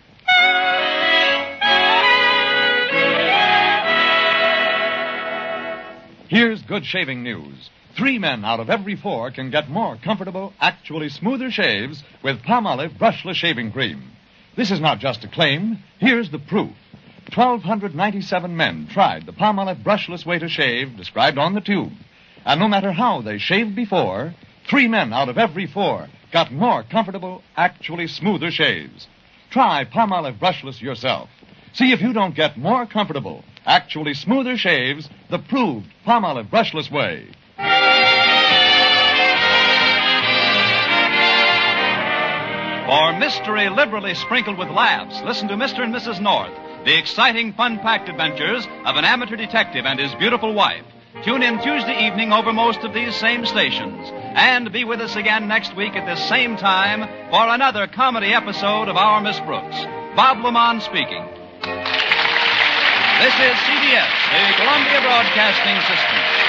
Here's good shaving news. 3 men out of every 4 can get more comfortable, actually smoother shaves with Palmolive brushless shaving cream. This is not just a claim. Here's the proof. 1,297 men tried the Palmolive brushless way to shave described on the tube. And no matter how they shaved before, 3 men out of every 4 got more comfortable, actually smoother shaves. Try Palmolive brushless yourself. See if you don't get more comfortable, actually smoother shaves the proved Palmolive brushless way. For mystery liberally sprinkled with laughs, listen to Mr. and Mrs. North, the exciting, fun-packed adventures of an amateur detective and his beautiful wife. Tune in Tuesday evening over most of these same stations. And be with us again next week at this same time for another comedy episode of Our Miss Brooks. Bob Lamont speaking. This is CBS, the Columbia Broadcasting System.